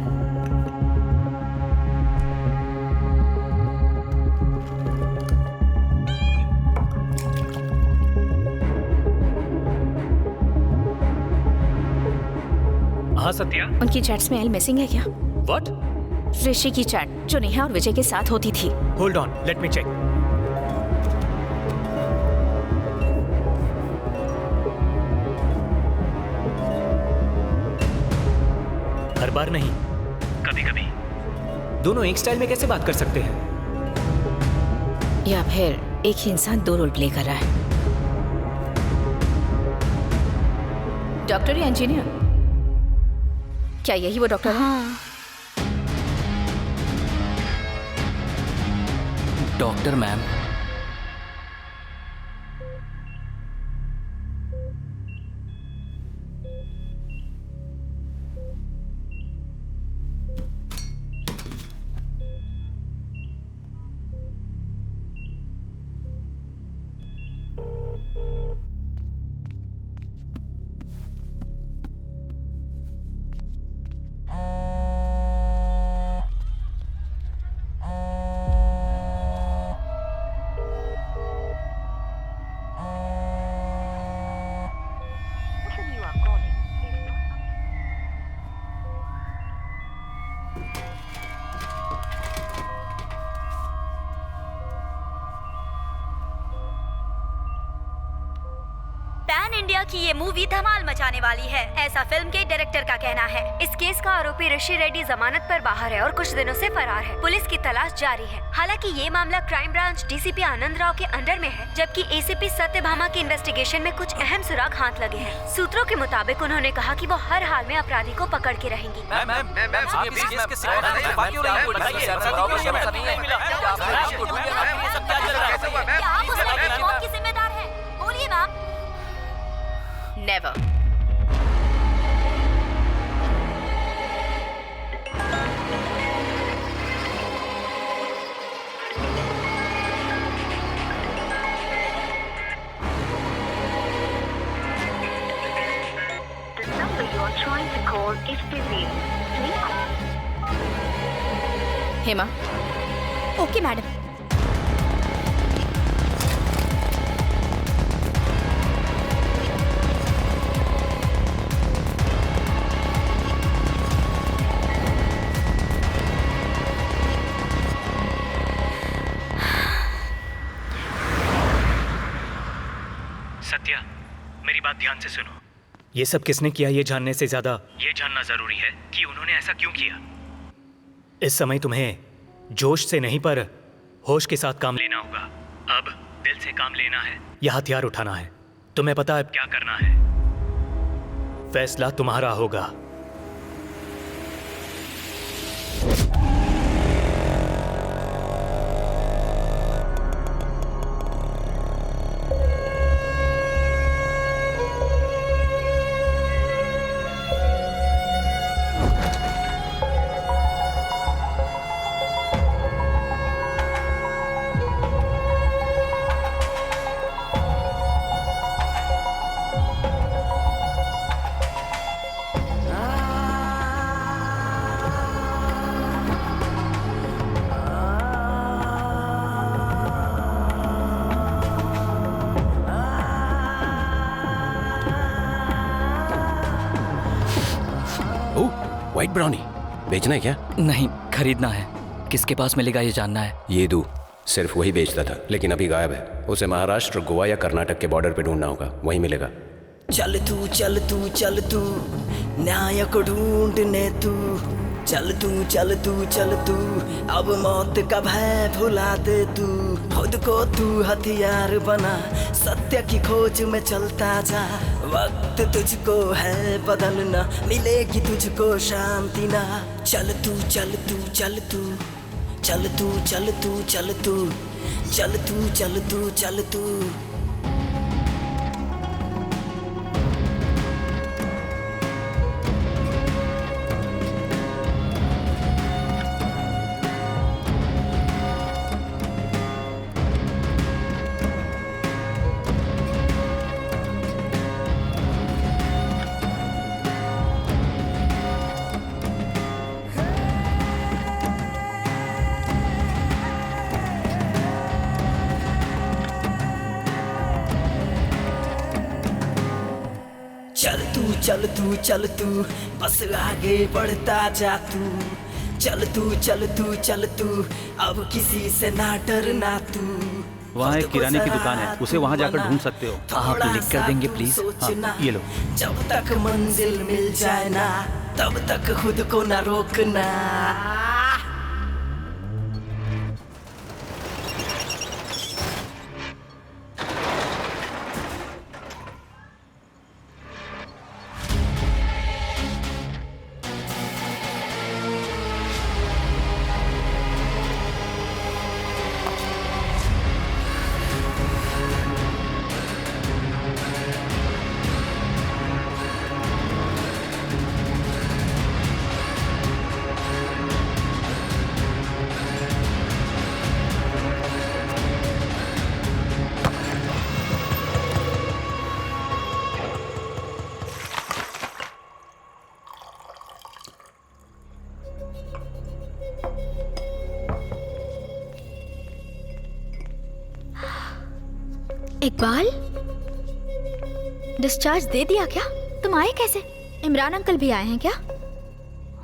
हाँ सत्या। उनकी चैट्स में एल मिसिंग है क्या? व्हाट? ऋषि की चैट जो नेहा और विजय के साथ होती थी। Hold on, let me check. हर बार नहीं, कभी कभी। दोनों एक स्टाइल में कैसे बात कर सकते हैं? या फिर एक ही इंसान 2 रोल प्ले कर रहा है? डॉक्टर या इंजीनियर? क्या यही वो डॉक्टर है? Doctor ma'am. पैन इंडिया की ये मूवी धमाल मचाने वाली है, ऐसा फिल्म के डायरेक्टर का कहना है। इस केस का आरोपी ऋषि रेड्डी जमानत पर बाहर है और कुछ दिनों से फरार है। पुलिस की तलाश जारी है। हालांकि ये मामला क्राइम ब्रांच डीसीपी आनंद राव के अंडर में है, जबकि एसीपी सत्यभामा के इन्वेस्टिगेशन में कुछ अहम सुराग हाथ लगे हैं। सूत्रों के मुताबिक उन्होंने कहा कि वो हर हाल में अपराधी को पकड़ के रहेंगी। जिम्मेदार है, बोलिए ma'am. Never. The number you are trying to call is busy. Hema. Okay madam. Satya, मेरी बात ध्यान से सुनो। ये सब किसने किया ये जानने से ज्यादा ये जानना जरूरी है कि उन्होंने ऐसा क्यों किया। इस समय तुम्हें जोश से नहीं पर होश के साथ काम लेना होगा। अब दिल से काम लेना है या हथियार उठाना है। तुम्हें पता है क्या करना है। फैसला तुम्हारा होगा। व्हाइट ब्राउनी बेचना है क्या? नहीं, खरीदना है। किसके पास मिलेगा ये जानना है। ये दू सिर्फ वही बेचता था, लेकिन अभी गायब है। उसे महाराष्ट्र, गोवा या कर्नाटक के बॉर्डर पे ढूंढना होगा, वहीं मिलेगा। चल तू न्याय को ढूंढने तू चल तू चल तू चल तू, अब मौत का भय भुला दे तू। खुद को तू हथियार बना, सत्य की खोज में चलता जा। वक्त तुझको है बदलना, मिलेगी तुझको शांति ना। चल तू चल तू चल तू, चल तू चल तू चल तू, चल तू चल तू चल तू। चल तू चल तू, बस आगे बढ़ता जा तू। चल तू चल तू चल तू, अब किसी से ना डरना तू। वहाँ एक किराने की दुकान है, उसे वहाँ जाकर ढूंढ सकते हो। आप लिख कर देंगे प्लीज? हाँ, ये लो। जब तक मंजिल मिल जाए ना, तब तक खुद को ना रोकना। इकबाल, डिस्चार्ज दे दिया क्या? तुम आए कैसे? इमरान अंकल भी आए हैं क्या?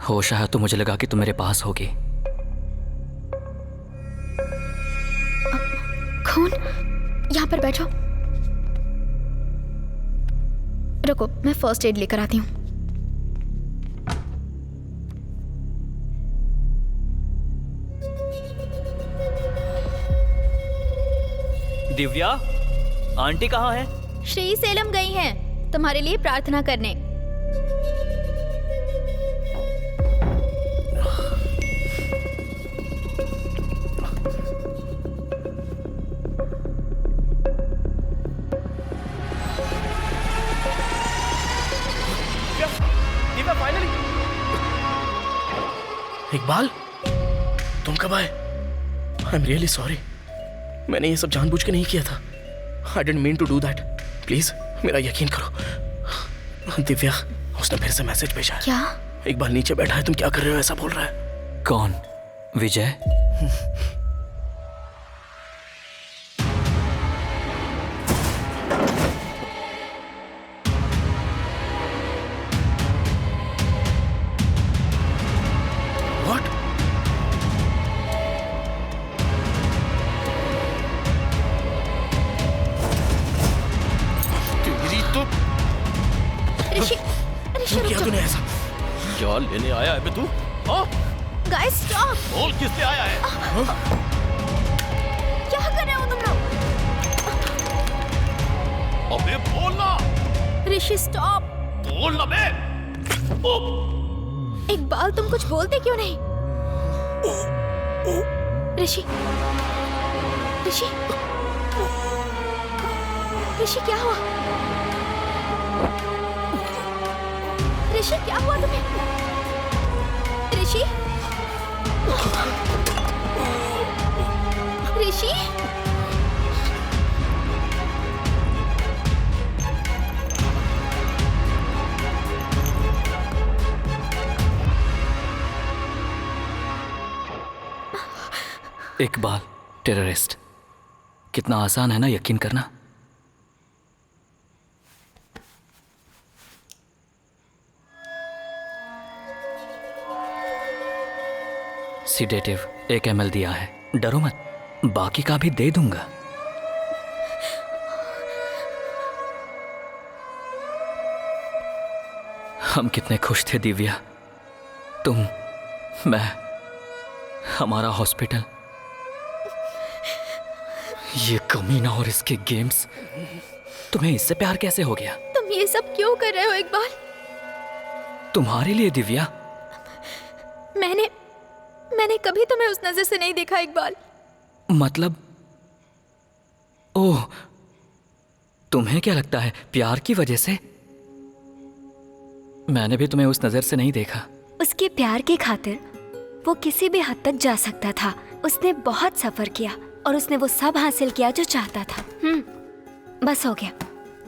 होश आया तो मुझे लगा कि तुम मेरे पास होगी। खून? यहाँ पर बैठो। रुको, मैं फर्स्ट एड लेकर आती हूँ। दिव्या, आंटी कहाँ है? श्री सेलम गई हैं तुम्हारे लिए प्रार्थना करने। दिव्या फाइनली। इकबाल, तुम कब आए? आई एम रियली सॉरी, मैंने ये सब जानबूझ के नहीं किया था। I didn't mean to do that. Please मेरा यकीन करो। दिव्या, उसने फिर से मैसेज भेजा है। क्या? इकबाल नीचे बैठा है, तुम क्या कर रहे हो ऐसा बोल रहा है। कौन? विजय? क्या लेने आया है बे तू? Guys stop! बोल किस लिए आया है? क्या कर रहे हो तुम लोग? अबे बोलना! ऋषि स्टॉप! बोलना बे! इकबाल, तुम कुछ बोलते क्यों नहीं? ऋषि, ऋषि, ऋषि क्या हुआ? ऋषि क्या हुआ तुम्हें? ऋषि, ऋषि, इकबाल टेररिस्ट। कितना आसान है ना यकीन करना। सीडेटिव 1 ml दिया है, डरो मत, बाकी का भी दे दूंगा। हम कितने खुश थे दिव्या, तुम मैं, हमारा हॉस्पिटल, ये कमीना और इसके गेम्स, तुम्हें इससे प्यार कैसे हो गया? तुम ये सब क्यों कर रहे हो इकबाल? तुम्हारे लिए दिव्या। मैंने कभी तुम्हें उस नजर से नहीं देखा इकबाल। मतलब, ओह, तुम्हें क्या लगता है प्यार की वजह से? मैंने भी तुम्हें उस नजर से नहीं देखा। उसके प्यार के खातिर वो किसी भी हद तक जा सकता था। उसने बहुत सफर किया और उसने वो सब हासिल किया जो चाहता था। बस हो गया,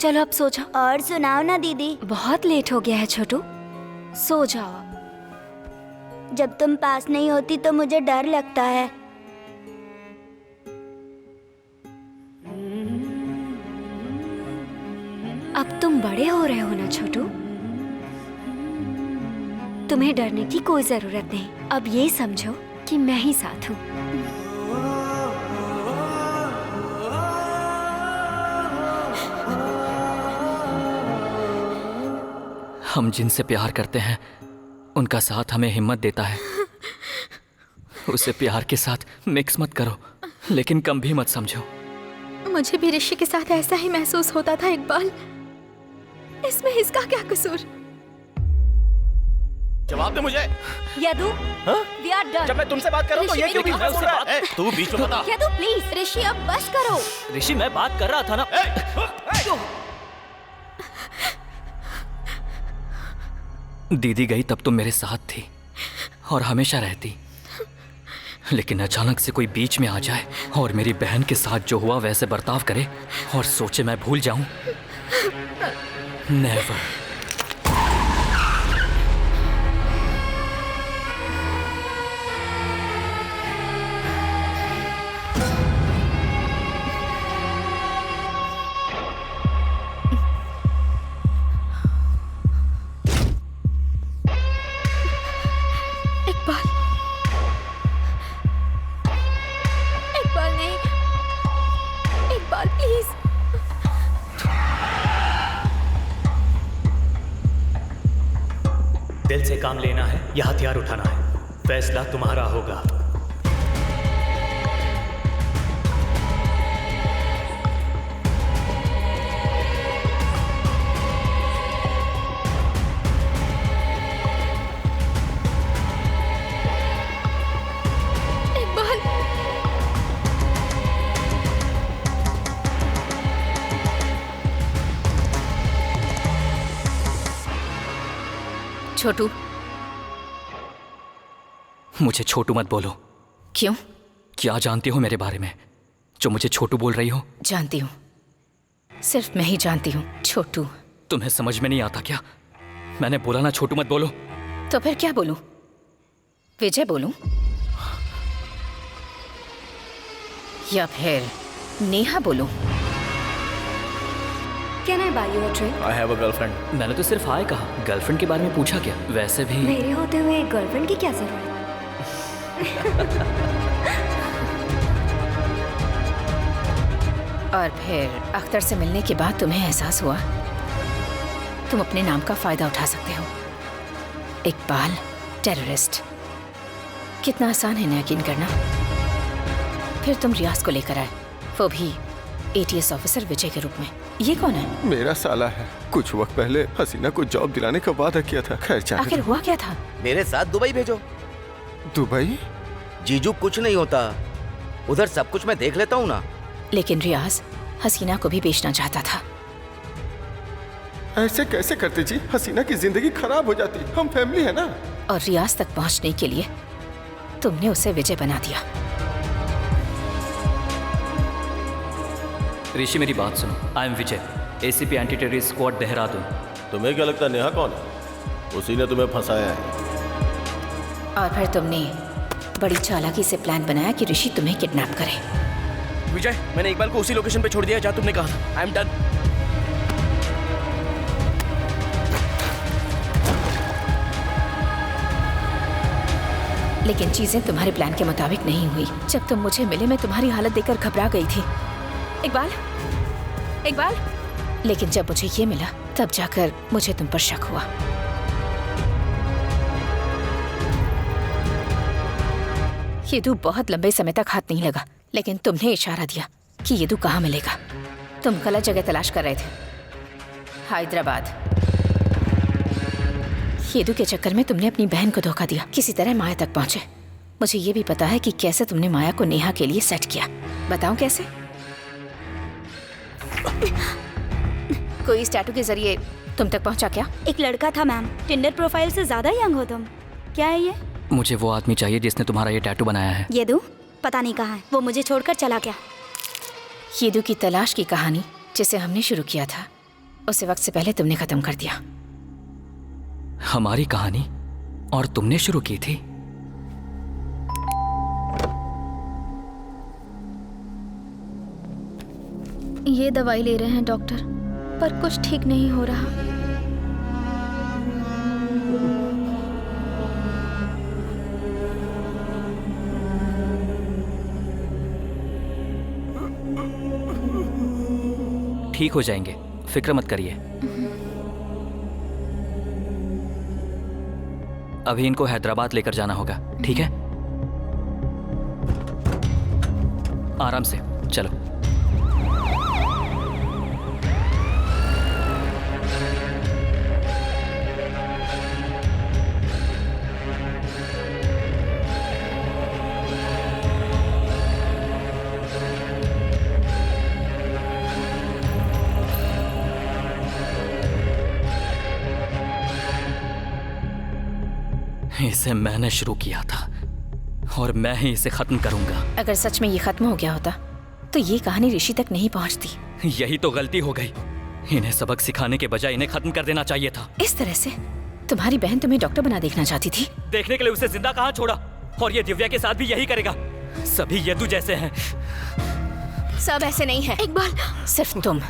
चलो अब सो जाओ। और सुनाओ ना दीदी। बहुत लेट हो गया है छोटू, सो जाओ। जब तुम पास नहीं होती तो मुझे डर लगता है। अब तुम बड़े हो रहे हो ना छोटू, तुम्हें डरने की कोई जरूरत नहीं। अब ये समझो कि मैं ही साथ हूँ। हम जिनसे प्यार करते हैं उनका साथ हमें हिम्मत देता है। उसे प्यार के साथ मिक्स मत करो, लेकिन कम भी मत समझो। मुझे भी ऋषि के साथ ऐसा ही महसूस होता था इकबाल। इसमें इसका क्या कसूर? जवाब दे मुझे। Yadu, we are done। जब मैं तुमसे बात कर रहा हूँ तो ये क्यों बीच में बोल रहा है? तू बीच में बता। यदु प्लीज। ऋषि अब बस करो। ऋषि मैं बात कर रहा था ना। दीदी गई तब तुम मेरे साथ थी और हमेशा रहती, लेकिन अचानक से कोई बीच में आ जाए और मेरी बहन के साथ जो हुआ वैसे बर्ताव करे और सोचे मैं भूल जाऊं। नेवर। इकबाल नहीं, इकबाल प्लीज। दिल से काम लेना है या हथियार उठाना है, फैसला तुम्हारा होगा। छोटू, मुझे छोटू मत बोलो। क्यों? क्या जानती हो मेरे बारे में जो मुझे छोटू बोल रही हो? जानती हूँ, सिर्फ मैं ही जानती हूँ। छोटू। तुम्हें समझ में नहीं आता क्या? मैंने बोला ना छोटू मत बोलो। तो फिर क्या बोलूं? विजय बोलूं? या फिर नेहा बोलूं? Can I buy you a drink? I have a girlfriend. मैंने तो सिर्फ हाय कहा, गर्लफ्रेंड के बारे में पूछा क्या? वैसे भी मेरे होते हुए एक गर्लफ्रेंड की क्या जरूरत? और फिर अख्तर से मिलने के बाद तुम्हें एहसास हुआ तुम अपने नाम का फायदा उठा सकते हो। इकबाल टेररिस्ट। कितना आसान है ना यकीन करना। फिर तुम रियाज को लेकर आए, वो भी ATS ऑफिसर विजय के रूप में। ये कौन है? मेरा साला है। कुछ वक्त पहले हसीना को जॉब दिलाने का वादा किया था। खैर आखिर हुआ क्या था? मेरे साथ दुबई भेजो। दुबई? जीजू कुछ नहीं होता, उधर सब कुछ मैं देख लेता हूँ ना। लेकिन रियाज हसीना को भी बेचना चाहता था। ऐसे कैसे करते जी? हसीना की जिंदगी खराब हो जाती। हम फैमिली है ना। और रियाज तक पहुंचने के लिए तुमने उसे विजय बना दिया। ऋषि मेरी बात सुनो। I am Vijay, ACP anti terrorist squad Dehradun. तुम्हें क्या लगता है नेहा कौन है? उसी ने तुम्हें फंसाया है। और फिर तुमने बड़ी चालाकी से प्लान बनाया कि ऋषि तुम्हें किडनैप करे। विजय, मैंने इकबाल को उसी लोकेशन पे छोड़ दिया जहाँ तुमने कहा था। आई एम डन। लेकिन चीजें तुम्हारे प्लान के मुताबिक नहीं हुई। जब तुम मुझे मिले मैं तुम्हारी हालत देखकर घबरा गई थी। इकबाल, इकबाल। लेकिन जब मुझे ये मिला तब जाकर मुझे तुम पर शक हुआ। येदू बहुत लंबे समय तक हाथ नहीं लगा, लेकिन तुमने इशारा दिया कि येदू कहाँ मिलेगा। तुम गलत जगह तलाश कर रहे थे, हैदराबाद। येदू के चक्कर में तुमने अपनी बहन को धोखा दिया, किसी तरह माया तक पहुंचे। मुझे ये भी पता है कि कैसे तुमने माया को नेहा के लिए सेट किया। बताओ कैसे? कोई इस टैटू के जरिए तुम तक पहुंचा क्या? एक लड़का था मैम, टिंडर प्रोफाइल से ज्यादा यंग हो तुम। क्या है ये? मुझे वो आदमी चाहिए जिसने तुम्हारा ये टैटू बनाया है। येदू पता नहीं कहाँ है, वो मुझे छोड़कर चला गया। येदू की तलाश की कहानी जिसे हमने शुरू किया था, उसे वक्त से पहले तुमने खत्म कर दिया। हमारी कहानी? और तुमने शुरू की थी? ये दवाई ले रहे हैं डॉक्टर, पर कुछ ठीक नहीं हो रहा। ठीक हो जाएंगे, फिक्र मत करिए। अभी इनको हैदराबाद लेकर जाना होगा, ठीक है? आराम से चलो। इसे मैंने शुरू किया था और मैं ही इसे खत्म करूंगा। अगर सच में ये खत्म हो गया होता तो ये कहानी ऋषि तक नहीं पहुंचती। यही तो गलती हो गई। इन्हें सबक सिखाने के बजाय इन्हें खत्म कर देना चाहिए था। इस तरह से तुम्हारी बहन तुम्हें डॉक्टर बना देखना चाहती थी। देखने के लिए उसे जिंदा कहाँ छोड़ा, और ये दिव्या के साथ भी यही करेगा। सभी येदू जैसे हैं। सब ऐसे नहीं है इकबाल, सिर्फ तुम।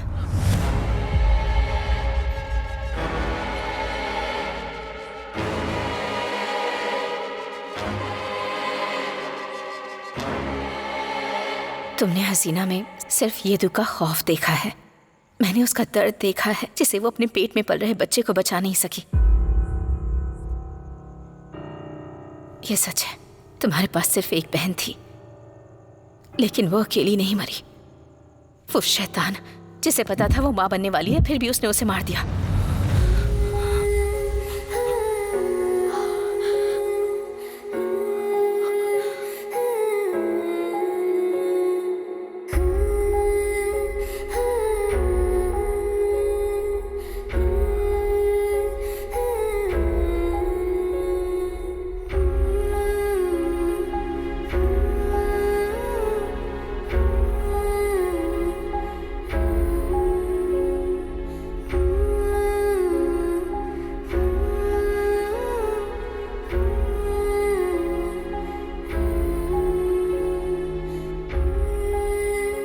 तुमने हसीना में सिर्फ येदू का खौफ देखा है, मैंने उसका दर्द देखा है जिसे वो अपने पेट में पल रहे बच्चे को बचा नहीं सकी। ये सच है, तुम्हारे पास सिर्फ एक बहन थी, लेकिन वो अकेली नहीं मरी। वो शैतान जिसे पता था वो माँ बनने वाली है, फिर भी उसने उसे मार दिया।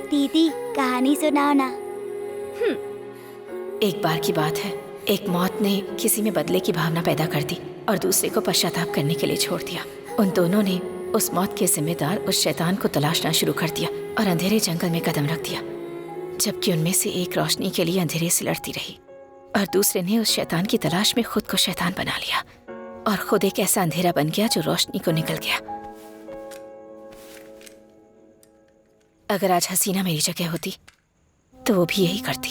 दीदी कहानी सुनाओ ना। एक बार की बात है, एक मौत ने किसी में बदले की भावना पैदा कर दी और दूसरे को पश्चाताप करने के लिए छोड़ दिया। उन दोनों ने उस मौत के जिम्मेदार उस शैतान को तलाशना शुरू कर दिया और अंधेरे जंगल में कदम रख दिया, जबकि उनमें से एक रोशनी के लिए अंधेरे से लड़ती रही और दूसरे ने उस शैतान की तलाश में खुद को शैतान बना लिया और खुद एक ऐसा अंधेरा बन गया जो रोशनी को निकल गया। अगर आज हसीना मेरी जगह होती तो वो भी यही करती।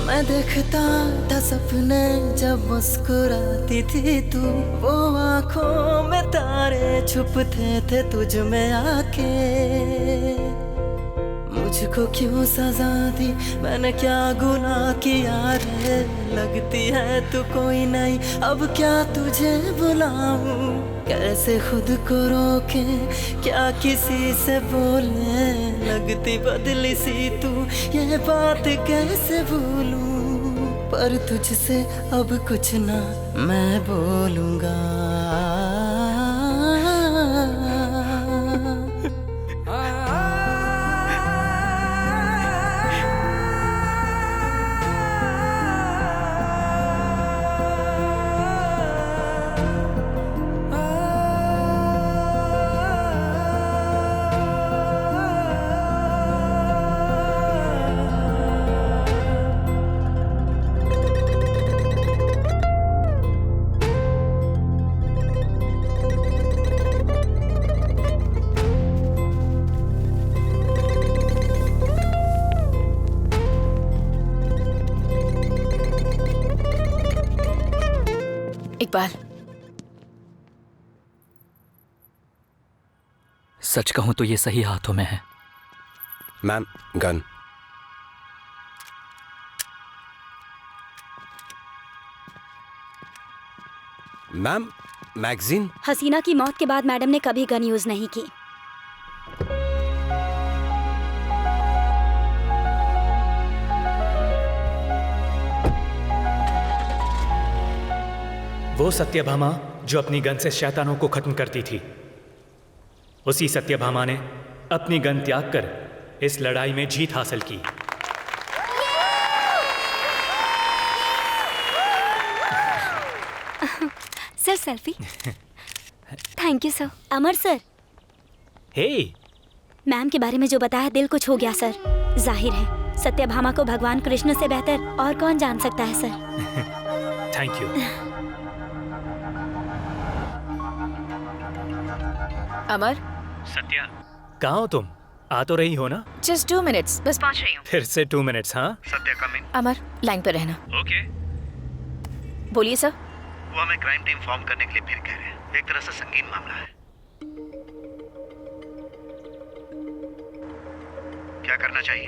मैं देखता था सपने जब मुस्कुराती थी तू, वो आंखों में तारे छुपते थे तुझ में आके। मुझको क्यों सजा दी, मैंने क्या गुनाह किया रे। लगती है तू कोई नहीं, अब क्या तुझे बुलाऊं, कैसे खुद को रोके, क्या किसी से बोले। लगती बदली सी तू, ये बात कैसे भूलूं, पर तुझसे अब कुछ ना मैं बोलूंगा। इकबाल, सच कहूं तो ये सही हाथों में है। Ma'am, gun. Ma'am, magazine. Hasina की मौत के बाद मैडम ने कभी गन यूज नहीं की। वो सत्यभामा जो अपनी गन से शैतानों को खत्म करती थी, उसी सत्यभामा ने अपनी गन त्याग कर इस लड़ाई में जीत हासिल की। Sir selfie. Thank you sir. Amar sir, hey, ma'am के बारे में जो बताया दिल को छू गया सर। जाहिर है सत्यभामा को भगवान कृष्ण से बेहतर और कौन जान सकता है sir. Thank you. Amar. Satya, कहाँ हो तुम? आ तो रही हो ना? जस्ट 2 मिनट्स, बस पहुंच रही हूँ। फिर से 2 मिनट्स? हाँ, सत्या कम इन। अमर, लाइन पर रहना। ओके। बोलिए सर। वो हमें क्राइम टीम फॉर्म करने के लिए फिर कह रहे हैं। एक तरह से संगीन मामला है। क्या करना चाहिए?